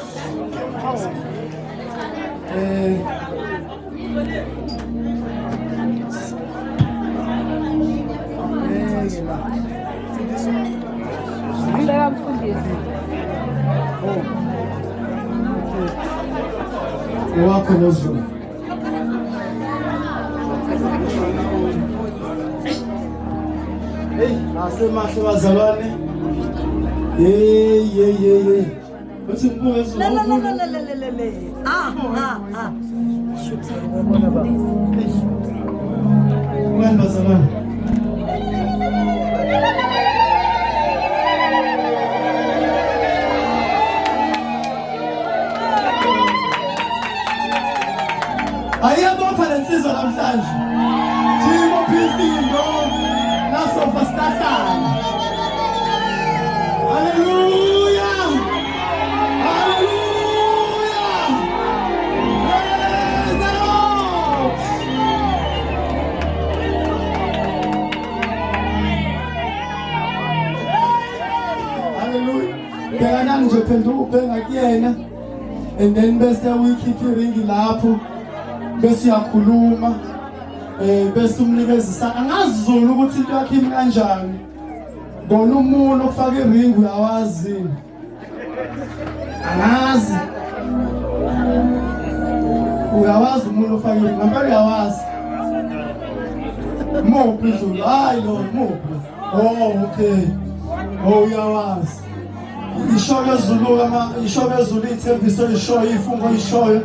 Ngibeka mfundisi. Wakho noZulu. Hey, asemahle bazalwane. Hey. Uthi ngibuke ezulu. Ngani bazalwane? Ayabopha lensizwa namhlanje. Thimo phisindo nasofa stahlala. Hallelujah. Praise the Lord. Hallelujah. Bhekana nje phenduka ubhenga kuyena and then bese uyikhipha iringi lapho. Bese uyakhuluma bese umnikezisa angazi Zulu ukuthi into yakhe imi kanjani bona umuntu ofaka iringi uyawazi angazi uyawazi umuntu ofaka iringi ngempela uyawazi muphi Zulu hayi lo muphi okay uyawazi ishoyo Zulu ithembiso ishoyo ifungo ishoyo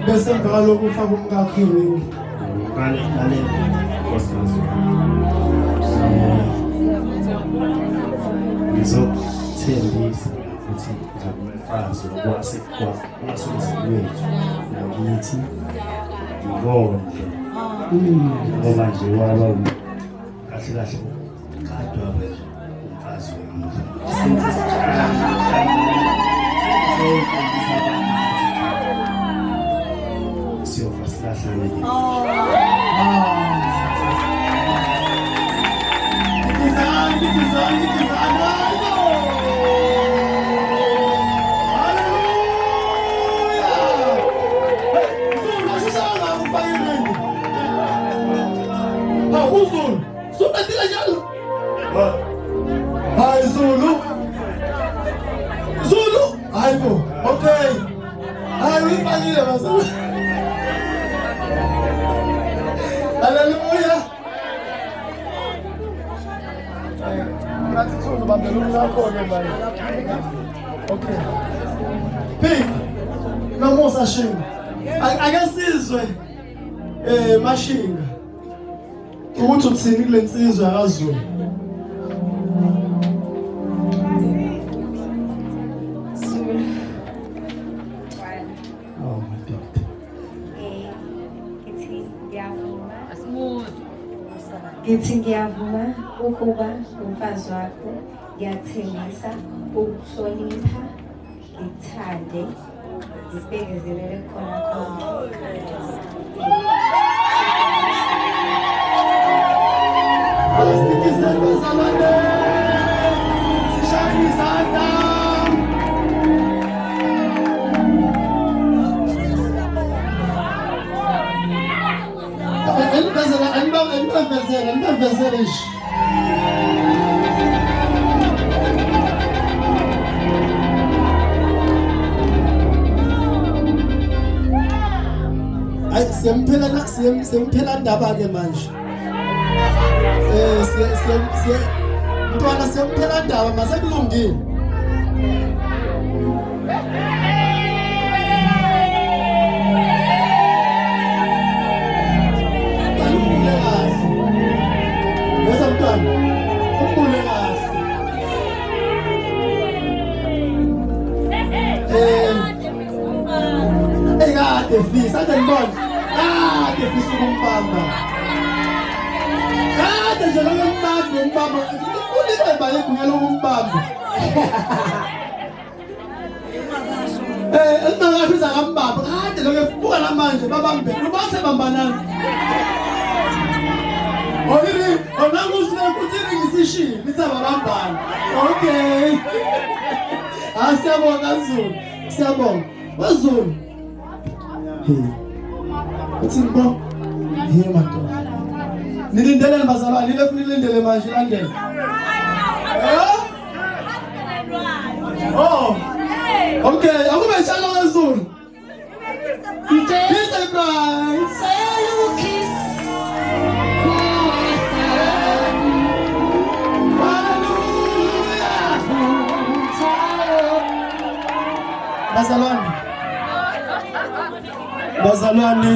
bese emva lokho ufaka umkakhe iringi Kale Nkosikazi. Ngizothembisa ukuthi ngizomfazi ngokwasemzini wethu nakithi ngibonge ngoba nje waba kahle kadwa umfazi Zulu. Okay. Hayi uyifakile bazalwane. Hallelujah. Ngathi thuzo bambela umnakho ke manje. Okay. Pink. Nomusa shinga. Ake sizwe mashinga. Ukuthi uthini kule nsizwe akaZulu. Ngithi ngiyavuma ukuba umfazi wakho, ngiyathembisa ukuhlonipha, ngithande, ngibekezelele khona khona. Asikizeni bazalwane, sishayeni izandla. Anibamvezele nje. Hayi siyemphela ndaba ke manje. Mntwana siyemphela ndaba masekulungile. Defisa ngibona defisa ukumbamba nje lokumbamba ulibamba igunya lokumbamba elingabiza kambamba lokubuka namanje babambe ubase bambanana oyini onangusile kuthini ngisishini nitsababambana. Okay. Siyabonga Zulu, siyabonga bazulu. Uthini bo? Madoda. Nilindele bazalwane, nilindele manje landela. Oh. Okay, akube njalo kaZulu. Kiss and cry. Bazalwane,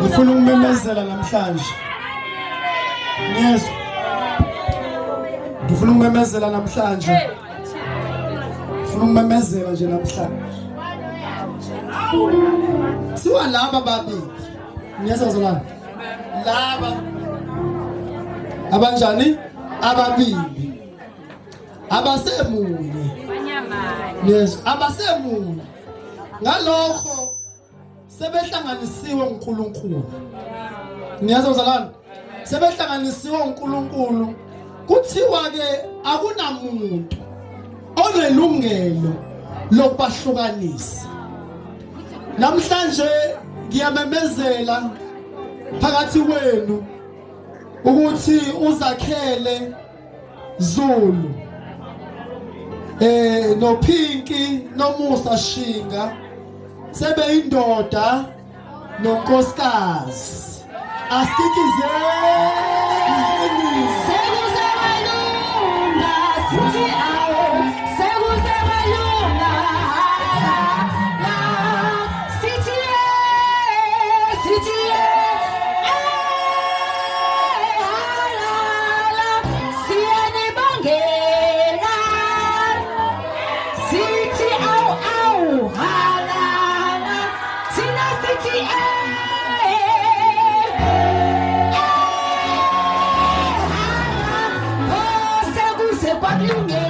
ngifuna ukumemezela namhlanje. Yes. Ngifuna ukumemezela namhlanje. Ngifuna ukumemezela nje namhlanje. Siwa laba babili. Ngiyeza bazalwane. Laba abanjani? Ababili. Abasemunye. Yes, abasemunye. Ngalokho sebehlanganisiwe uNkulunkulu. Niyazi bazalwane? Sebehlanganisiwe uNkulunkulu. Kuthiwa ke akunamuntu onelungelo lokubahlukanisa. Namhlanje ngiyamemezela phakathi kwenu ukuthi uzakhele Zulu no Pinky no Musa Shinga sebe indoda nonkosikazi asikikizeni sekuzabalunga sithi awo sekuzabalunga sithi siyanibangela sithi awu halala thina sithi sekuze kwakulungela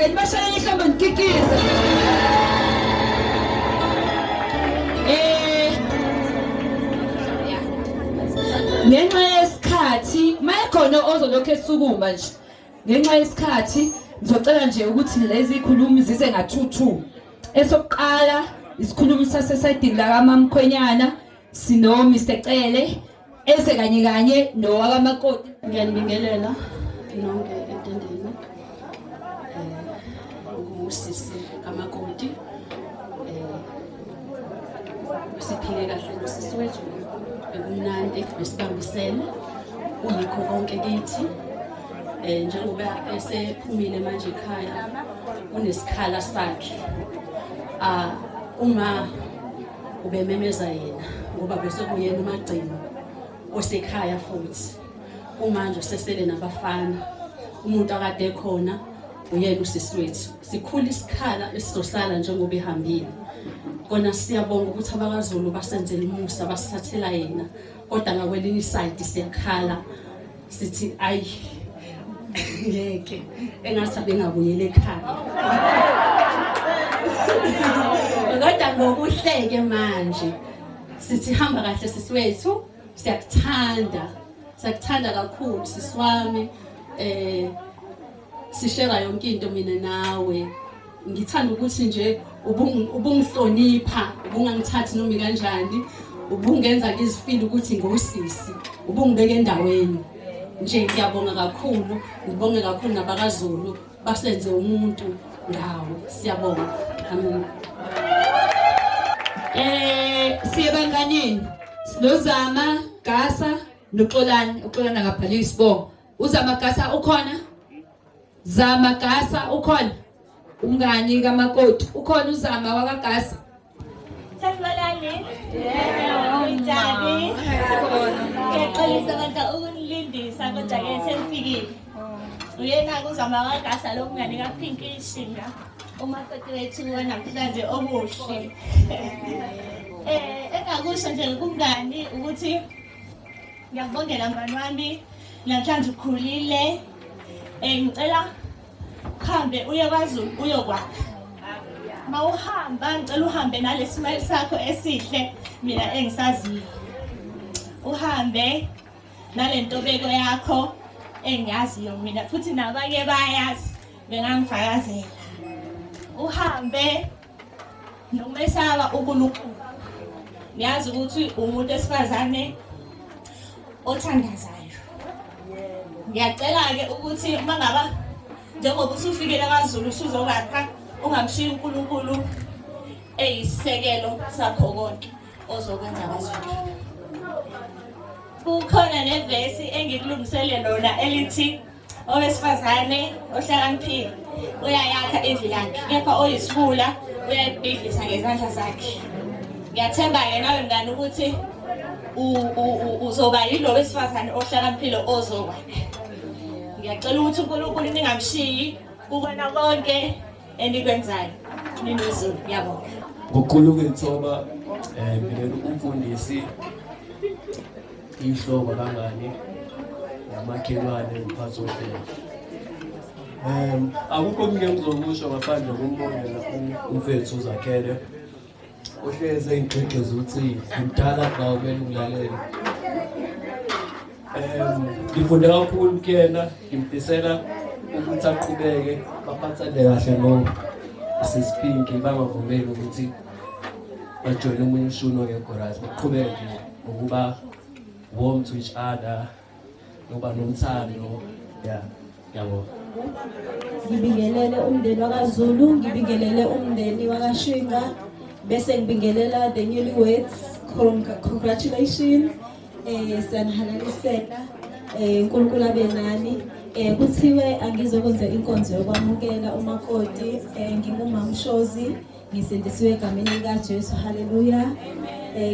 ngiyanicela nibashayele ihlombe nikikize. Ngenxa yesikhathi mayekhona ozolokhu esukuma nje. Ngenxa yesikhathi ngizocela nje ukuthi lezi ikhulumi zize nga2-2. Esokuqala isikhulumi sasesayidini la kaMamkhwenyana sino Mr Cele ese kanye nowakamakoti. Ngiyanibingelela nonke entendeni ngusisi kamakoti siphile kahle nosisi wethu bekumnandi besibambisene uyikho konke kithi njengoba esephumile manje ekhaya unesikhala sakhe uma ubememeza yena ngoba bese kuyena umagcino osekhaya futhi umanje sesele nabafana umuntu akade khona uyena usisi wethu sikhula isikhala esizosala njengoba ehambile kona siyabonga ukuthi abakaZulu basenzele umusa basithathela yena kodwa ngakwelinye iside siyakhala sithi ayi ngeke engathi bengabuyela ekhaya kodwa ngokuhleke manje sithi hamba kahle sisi wethu siyakuthanda kakhulu sisi wami sishera yonke into mina nawe ngithanda ukuthi nje ubungihlonipha ubungangithathi noma kanjani ubungenza ngizifile ukuthi ngosisi ubungibeka endaweni nje ngiyabonga kakhulu ngibonge kakhulu nabakaZulu basenze umuntu ngawo siyabonga amen. Siyebanganini sinozama Gasa noXolani ngabhala isibongo. Uzama Gasa ukhona? Zama Gasa ukhona? Umngani kamakoti ukhona uzama wakaGasa? Sanibonani. Yebo, njani? Ngiyaqolisa kodwa ukunilindisa kodwa ke senifikile. Uyena kuzama wakaGasa lo mngani kaPinky Shinga. Umakoti wethu namhlanje omuhle. Engakusho nje kumngani ukuthi ngiyabongela mngani wami namhlanje ukhulile. Ngicela uhambe uye kwaZulu uyokwakha. Mawuhamba ngicela uhambe nalesimali sakho esihle mina engisaziyo. Uhambe nalentobeko yakho engiyaziyo mina futhi nabanye bayazi bengangifakazela. Uhambe nomesaba uNkulunkulu. Niyazi ukuthi umuntu esifazane othandazayo. Ngiyacela ke ukuthi mangaba njengoba usufikile kwaZulu usuzokapha ungamshiyi uNkulunkulu eyisekelo sakho konke ozokwenza kwaZulu. Kukhona nevesi engikulungisele lona elithi owesifazane ohlakaniphile uyayakha indlu yakhe kepha oyisifula uyayibhidlisa ngezandla zakhe. Ngiyathemba ke nawe mngani ukuthi uzoba yilo wesifazane ohlakaniphile ozokwakha. Ngiyacela ukuthi uNkulunkulu ningamshiyi ukona konke enikwenzayo ninozulu. Ngiyabonga. Ngokukhulu kwethoba mina umfundisi ihloko kangani namakhelwane ngiphatha ohlelo. Akukho okunye ngizokusho ngaphandle kokumbongela umfethu uZakhele ohleze engigqegeza ukuthi ngimdala ngawo kumele ungilalele. Ngifunde kakhulu kuyena ngimfisela ukuthi aqhubeke baphathane kahle Sisiphinki bangavumeli ukuthi bajoyine omunye umshuno ongekho right baqhubeke ngokuba warm to each other noba nomthando. Ngiyabonga. Ngibingelele umndeni wakaZulu, ngibingelele umndeni wakaShinga, bese ngibingelela the newlyweds. Congratulations. Sanhalalisela uNkulunkulu abe nani. Kuthiwe angizokwenza inkonzo yokwamukela umakoti. Ngingumama Mshozi, ngisindisiwe egameni likaJesu. Haleluya.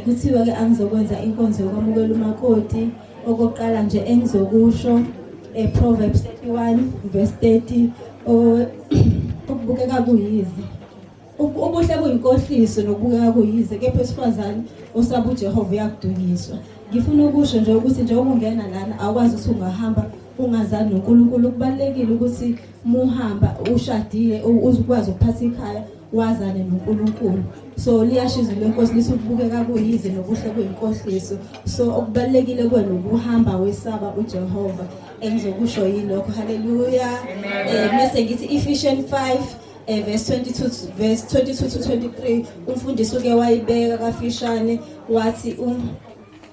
Kuthiwe ke angizokwenza inkonzo yokwamukela umakoti. Okokuqala nje engizokusho Proverbs 31 verse 30 ukubukeka kuyize. Ubuhle buyinkohliso nokubukeka kuyize, kepha esifazane osaba uJehova uyakudunyiswa. Ngifuna ukusho nje ukuthi nje ungena lana awukwazi ukuthi ungahamba ungazani noNkulunkulu. Kubalekile ukuthi muhamba ushadile uzokwazi ukuphatha ikhaya wazane noNkulunkulu. So liyashiza lenkosi lisukubukeka kuyize nobuhle kwenkohliso. So okubalekile kwena ukuhamba wesaba uJehova. Engizokusho yilokho. Hallelujah. Mase ngithi Ephesians 5 verse 22 to 23 umfundisi uke wayibeka kafishane wathi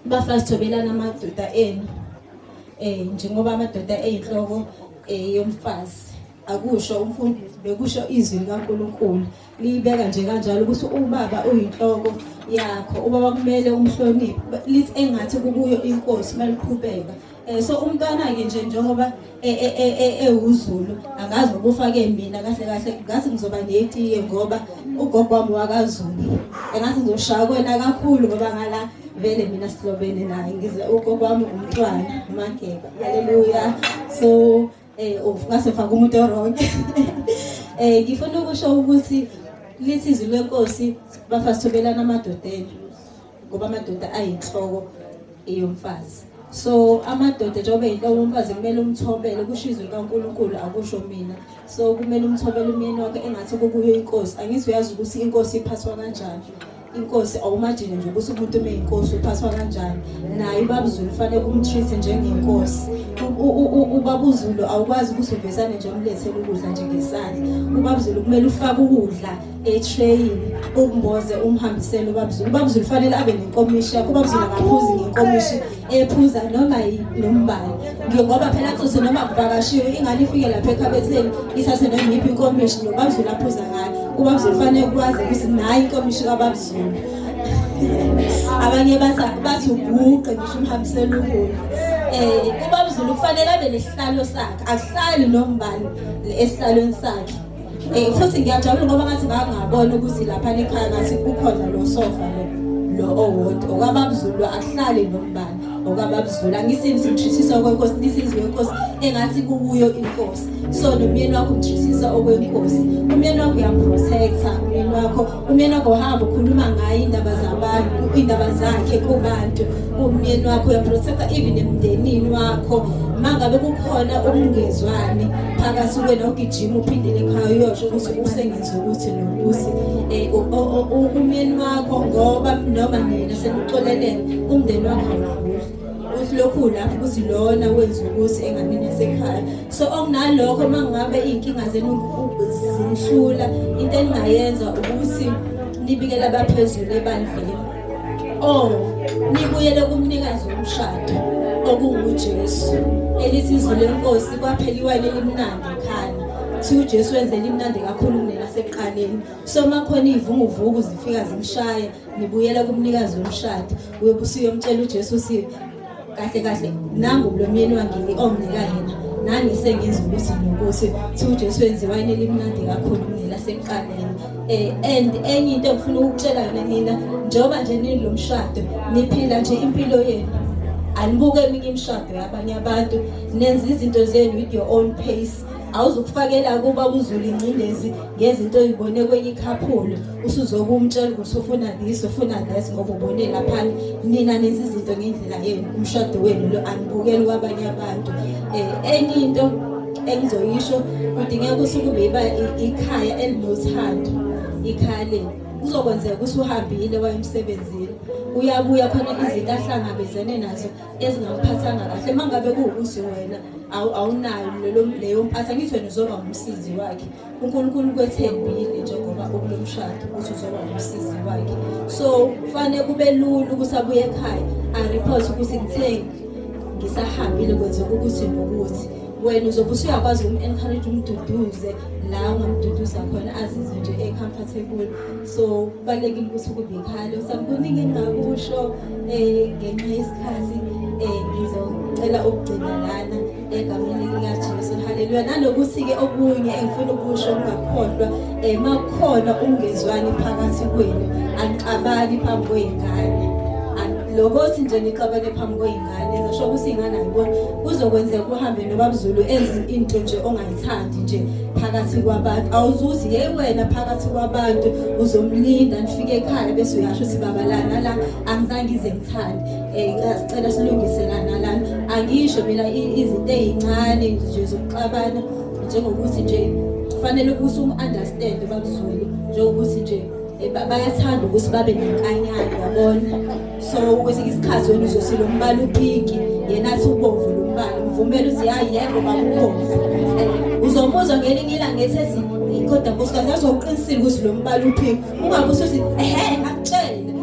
bafazi thobelana amadoda enu njengoba amadoda eyinhloko yomfazi. Akusho umfundisi bekusho izwi likaNkulunkulu libeka nje kanjalo ukuthi ubaba uyinhloko yakho. Ubaba kumele umhloniphe lithi engathi kukuyo inkosi maliqhubeka. So umntwana ke nje njengoba ewuZulu angazi ukufake mina kahle kahle ngathi ngizoba netiye ngoba ugogo wami wakaZulu. Engathi ngizoshaya kwena kakhulu ngoba ngala vele mina sihlobene naye ngize ugogo wami umntwana uMageba. Haleluya. So ngase faka umuntu oronke. Ngifuna ukusho ukuthi lithi izwi lenkosi bafazi thobelana amadodeni ngoba amadoda ayinhloko eyomfazi. So amadoda njengoba yinhloko yomfazi kumele umthobele kushizwe kaNkulunkulu akusho mina. So kumele umthobele umyeni wakhe engathi kukuyo inkosi. Angithi uyazi ukuthi inkosi iphathwa kanjani. Inkosi awumajine nje ukuthi umuntu umeyinkosi uphathwa kanjani. Naye ubabuZulu fanele umtreat njengenkosi. UbabuZulu awukwazi ukuthi uvesane nje umlethele ukudla nje ngesandla. UbabuZulu kumele ufake ukudla etrayini umboze umhambisele ubabuZulu. UbabuZulu fanele abe nenkomishi yakhe. UbabuZulu akaphuzi ngenkomishi ephuza noma nombani. Ngoba phela kuthi noma kuvakashiwe ingane ifike lapha ekhabetheni ithathe noma yiphi inkomishi nobabuZulu aphuza ngayo. UbabuZulu fanele ukwazi ukuthi nayi inkomishi kababuZulu. Abanye bathi uguqe ngisho umhambisele ukudla. UbabuZulu kufanele abe nesihlalo sakhe, akuhlali nombani esihlalweni sakhe. Futhi ngiyajabula ngoba ngathi ngangabona ukuthi lapha ekhaya ngathi kukhona lo sofa lo owodwa. OkababuZulu akuhlali nombani. OkababuZulu angisini simtrisisa kwenkosi lisizwe inkosi engathi kukuyo inkosi. So nomyeni wakho umtrisisa okwenkosi. Umyeni wakho uyamprotecta, umyeni wakho uhamba ukhuluma ngaye indaba zabantu, indaba zakhe kubantu. Umyeni wakho uyaprotecta even emndenini wakho. Mangabe kukhona ukungezwani phakathi kwena ogijima uphindele ekhaya uyosho ukuthi usengenza ukuthi nokuthi umyeni wakho ngoba noma nina sekuxolelene umndeni wakho awudluli. Uthi lokhu lapho ukuthi lona wenza ukuthi enganini yasekhaya. So okunalokho mangabe inkinga zenu zinhlula into eningayenza ukuthi nibikele abaphezulu ebandleni. Nibuyele kumnikazi womshado okunguJesu. Elithi izwi lenkosi kwaphela iwayini elimnandi ekhaya. Thi uJesu wenze limnandi kakhulu kunelaseqaleni. So makhona ivunguvuku zifika zimshaya nibuyela kumnikazi womshado. Uyobusiyo umtshela uJesu uthi kahle kahle nangu lo myeni wangini omnika yena nani sengenza ukuthi nokuthi thi uJesu wenze iwayini elimnandi kakhulu kunelaseqaleni. And enye into engifuna ukutshela yona nina njengoba nje nilo mshado niphila nje impilo yenu. Anibuke eminye imishado yabanye abantu nenza izinto zenu with your own pace. Awuzukufakela kuba uZulu ingcindezi ngezinto oyibone kwenye ikhaphulo usuzokumtshela ukuthi ufuna this ufuna that ngoba ubone lapha nina nenza izinto ngendlela yenu. Umshado wenu lo anibukeli kwabanye abantu. Enye into engizoyisho kudingeka usukube ikhaya elinothando. Ikhaya lelo kuzokwenzeka ukuthi uhambile wayemsebenzini uyabuya khona izinto ahlangabezene nazo ezingamphathanga kahle. Mangabe kuwukuthi wena awunayo leyo mpatha ngithi wena uzoba umsizi wakhe. uNkulunkulu kwethembile njengoba ukulomshado ukuthi uzoba umsizi wakhe. So kufanele kube lula ukuthi abuye ekhaya areport ukuthi ngithe ngisahambile kwenzeka ukuthi nokuthi. Wena uzobe usuyakwazi umencourage umduduze la ungamduduza khona azizwe nje comfortable. So kubalekile ukuthi kube ikhalo. Sanikuningi engakusho ngenxa yesikhathi ngizocela ukugcina lana egameni likaJesu. Haleluya. Nanokuthi ke okunye engifuna ukusho ungakhohlwa makukhona ungezwani phakathi kwenu anixabani phambi kwengane. lokuthi nje nixabane phambi kwey'ngane zasho ukuthi iy'ngane ayiboni kuzokwenzeka uhambe nobabZulu enze into nje ongayithandi nje phakathi kwabantu awuzuthi ye wena phakathi kwabantu uzomlinda nifike ekhaya bese uyasho ukuthi baba la angizange ize ngithande sicela silungiselana la angisho mina izinto ey'ncane nje zokuxabana njengokuthi nje kufanele ukuthi understand babZulu njengokuthi nje bayathanda ukuthi babe nenkanyane yabona so kwesinye isikhathi wena uzosilo umbala uphiki yena athi ubomvu lo mbala mvumela uthi hayi yebo babubomvu uzomuzwa ngelinye ilanga ethi kodwa nkosikazi azoqinisile ukuthi lo mbala uphiki ungabe usuthi akutshele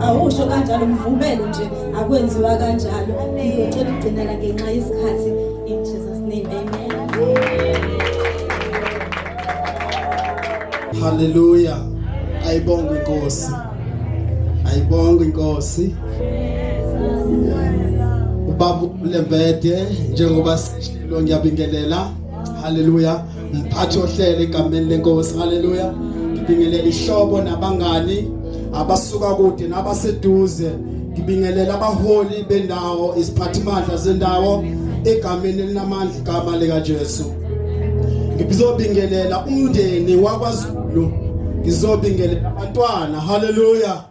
awusho kanjalo mvumele nje akwenziwa kanjalo ngizocela ukugcinela ngenxa yesikhathi in Jesus name amen. Hallelujah. Ayibonge inkosi. Ayibonge inkosi. Ubaba Lembede njengoba sishilo ngiyabingelela. Hallelujah. Mphathi ohlele egameni lenkosi. Hallelujah. Ngibingelela ihlobo nabangani abasuka kude nabaseduze. Ngibingelela abaholi bendawo, isiphathimandla sendawo egameni linamandla igama lika Jesu. Ngizobingelela umndeni wakwaZulu. Ngizobingelela abantwana. Hallelujah.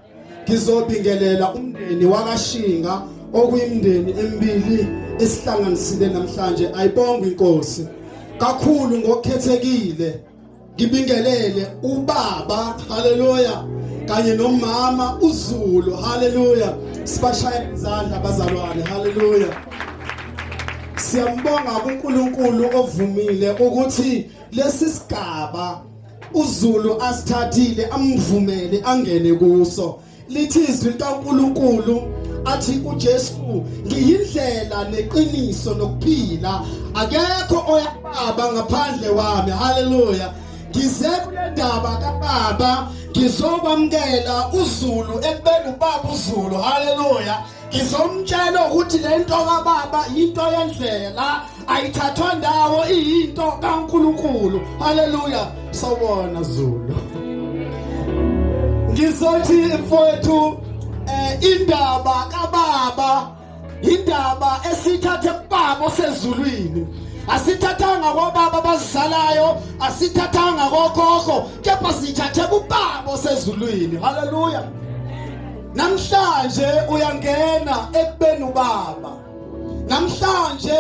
Ngizobingelela umndeni wakashinga okuyimndeni emibili esihlanganisile namhlanje. Ayibonge inkosi kakhulu ngokukhethekile. Ngibingelele ubaba. Hallelujah. Kanye nomama uZulu. Hallelujah. Sibashaya izandla abazalwane. Hallelujah. Siyambonga uNkulunkulu ovumile ukuthi lesi sigaba uZulu asithathile amvumele angene kuso. Lithi izwi likaNkulunkulu athi uJesu ngiyindlela neqiniso nokuphila akekho oyababa ngaphandle wami. Hallelujah. Ngize kule ndaba kaBaba ngizokwamkela uZulu ekubeni ubaba uZulu. Hallelujah. Ngizomtshela ukuthi lento kaBaba into yendlela ayithathwa ndawo iyinto kaNkulunkulu. Hallelujah. Sawona Zulu. Ngizothi mfowethu indaba kaBaba indaba esithathe kuBaba osezulwini. Asithathanga kwababa abazalayo, asithathanga kokhokho, kepha sithathe kuBaba osezulwini. Hallelujah. Namhlanje uyangena ekubeni ubaba. Namhlanje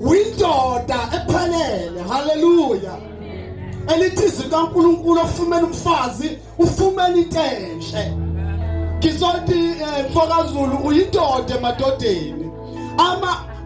uyindoda ephelele. Hallelujah. Elithizi kaNkulunkulu ofumene umfazi, ufumene intenhle. Ngizothi mfokaZulu uyindoda emadodeni.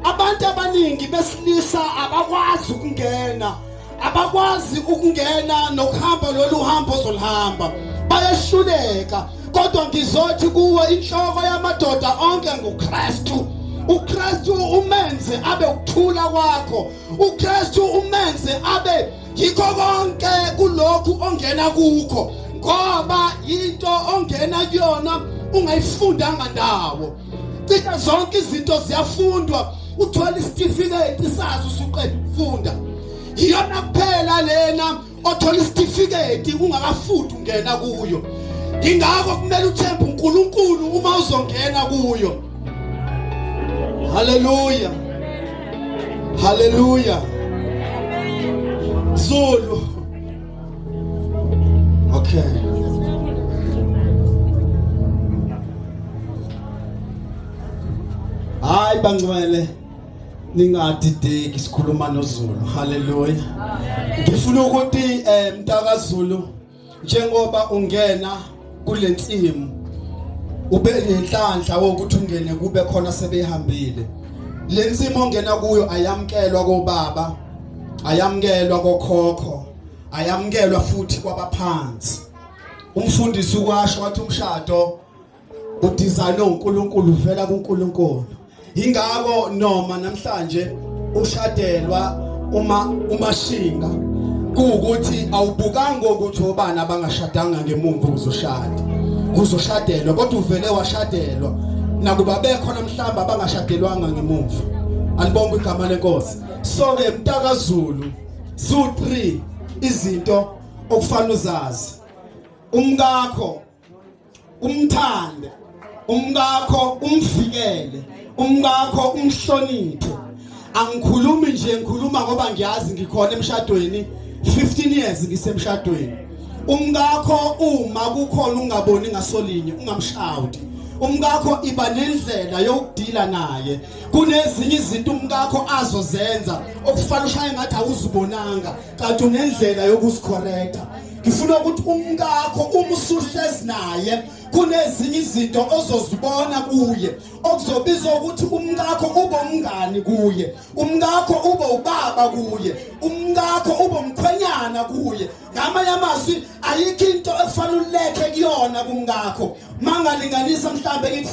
Abantu abaningi besilisa abakwazi ukungena. Abakwazi ukungena nokuhamba lolu hambo ozolihamba. Bayehluleka. Kodwa ngizothi kuwe inhloko yamadoda onke nguKristu. uKristu umenze abe ukuthula kwakho. uKristu umenze abe yikho konke kulokhu ongena kukho. Ngoba into ongena kuyona ungayifundanga ndawo. Cishe zonke izinto ziyafundwa. Uthola isitifiketi sazo usuqeda ukufunda. Iyona kuphela lena othola isitifiketi ungakafundi ungena kuyo. Ingakho kumele uthembe uNkulunkulu uma uzongena kuyo. Hallelujah. Hallelujah. Zulu. Okay. Hayi bangcwele ningadideki sikhuluma noZulu. Hallelujah. Ngifuna ukuthi mntakaZulu njengoba ungena kule nsimu ube nenhlanhla wokuthi ungene kube khona sebehambile. Le nsimu ongena kuyo ayamkelwa kobaba, ayamkelwa kokhokho, ayamkelwa futhi kwabaphansi. Umfundisi ukwasho wathi umshado udizayinwe uNkulunkulu uvela kuNkulunkulu. Ingakho noma namhlanje ushadelwa umashinga kuukuthi awubukanga ukuthi obana abangashadanga ngemuva uzoshada. Uzoshadelwa kodwa uvele washadelwa. Nakuba bekhona mhlamba abangashadelwanga ngemuva. Alibonke igama lenkosi. So ke mntakaZulu Zulu 3 izinto okufanele uzazi. Umkakho umthande, umkakho umvikele, umkakho umhloniphe. Angikhulumi nje, ngikhuluma ngoba ngiyazi ngikhona emshadweni 15 years ngisemshadweni. Umkakho uma kukhona ungaboni ngasolinye ungamshawudi. Umkakho iba nendlela yokudila naye. Kunezinye izinto umkakho azozenza okufanele ushaye ngathi awuzibonanga kanti unendlela yokuzicorrecta. Ngifuna ukuthi umkakho uma usuhlezi naye kunezinye izinto ozozibona kuye okuzobizwa ukuthi umkakho ube umngani kuye, umkakho ube ubaba kuye, umkakho ube umkhwenyana kuye. Ngamanye amazwi ayikho into efanele uleke kuyona kumkakho. Mangalinganisa mhlambe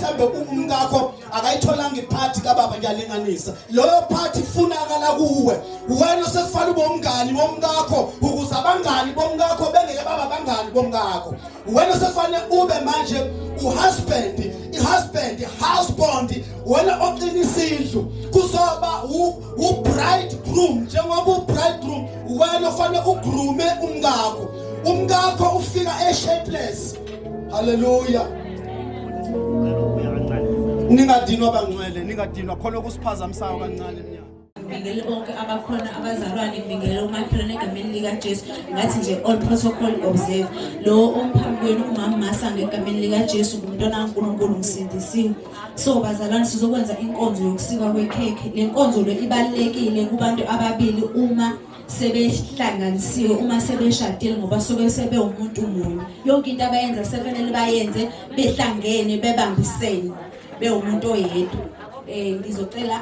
umkakho akayitholanga iphathi kababa ngiyalinganisa. Loyo phathi ifunakala kuwe. Wena sekufanele ube umngani womkakho ukuze abangani bomkakho bengeke baba abangani bomkakho. Wena sekufanele ube manje uhusband, housebond, wena oqinisa indlu. Kuzoba bridegroom, njengoba bridegroom wena ufanele ugroome umkakho. Umkakho ufika shapeless. Hallelujah. Ningadinwa bangcwele, ningadinwa khona ukusiphazamisayo kancane eminyaka. Ngibingelele bonke abakhona abazalwane, ngibingelele umakhelwane egameni lika Jesu. Ngathi nje all protocol observe. Lo omphambi kwenu umama Masango egameni lika Jesu ngumntwana kaNkulunkulu ngisindisiwe. So bazalwane sizokwenza inkonzo yokusika kwekhekhe. Le nkonzo le ibalekile kubantu ababili uma sebehlanganisiwe, uma sebeshadile ngoba sobe sebe umuntu munye. Yonke into abayenza sefanele bayenze behlangene bebambisene be umuntu oyedwa. Ngizocela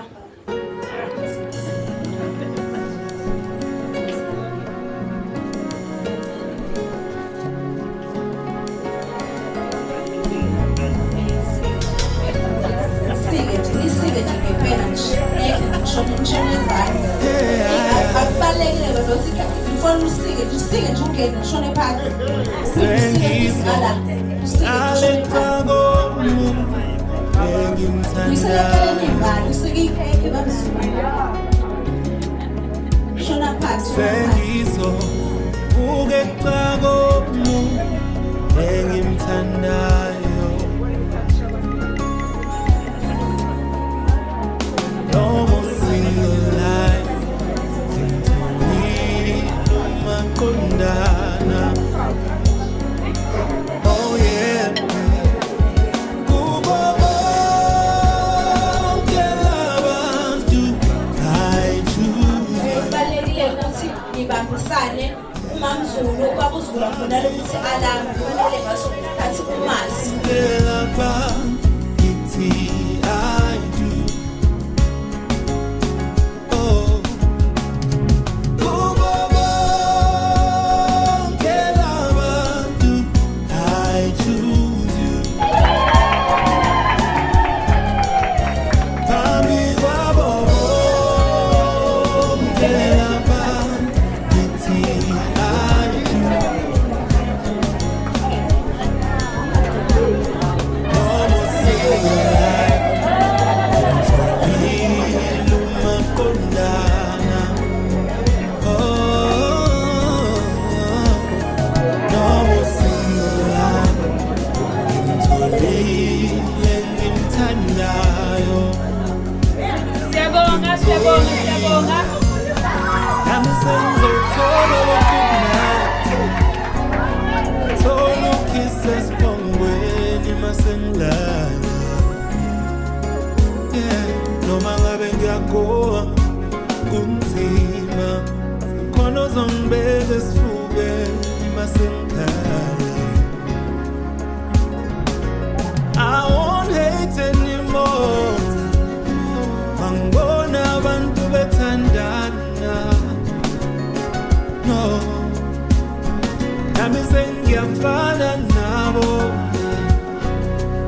I won't hate anymore. Mangona bantu bethandana. No. Nami sengiyafana nabo.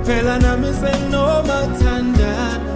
Phela nami senomathandana.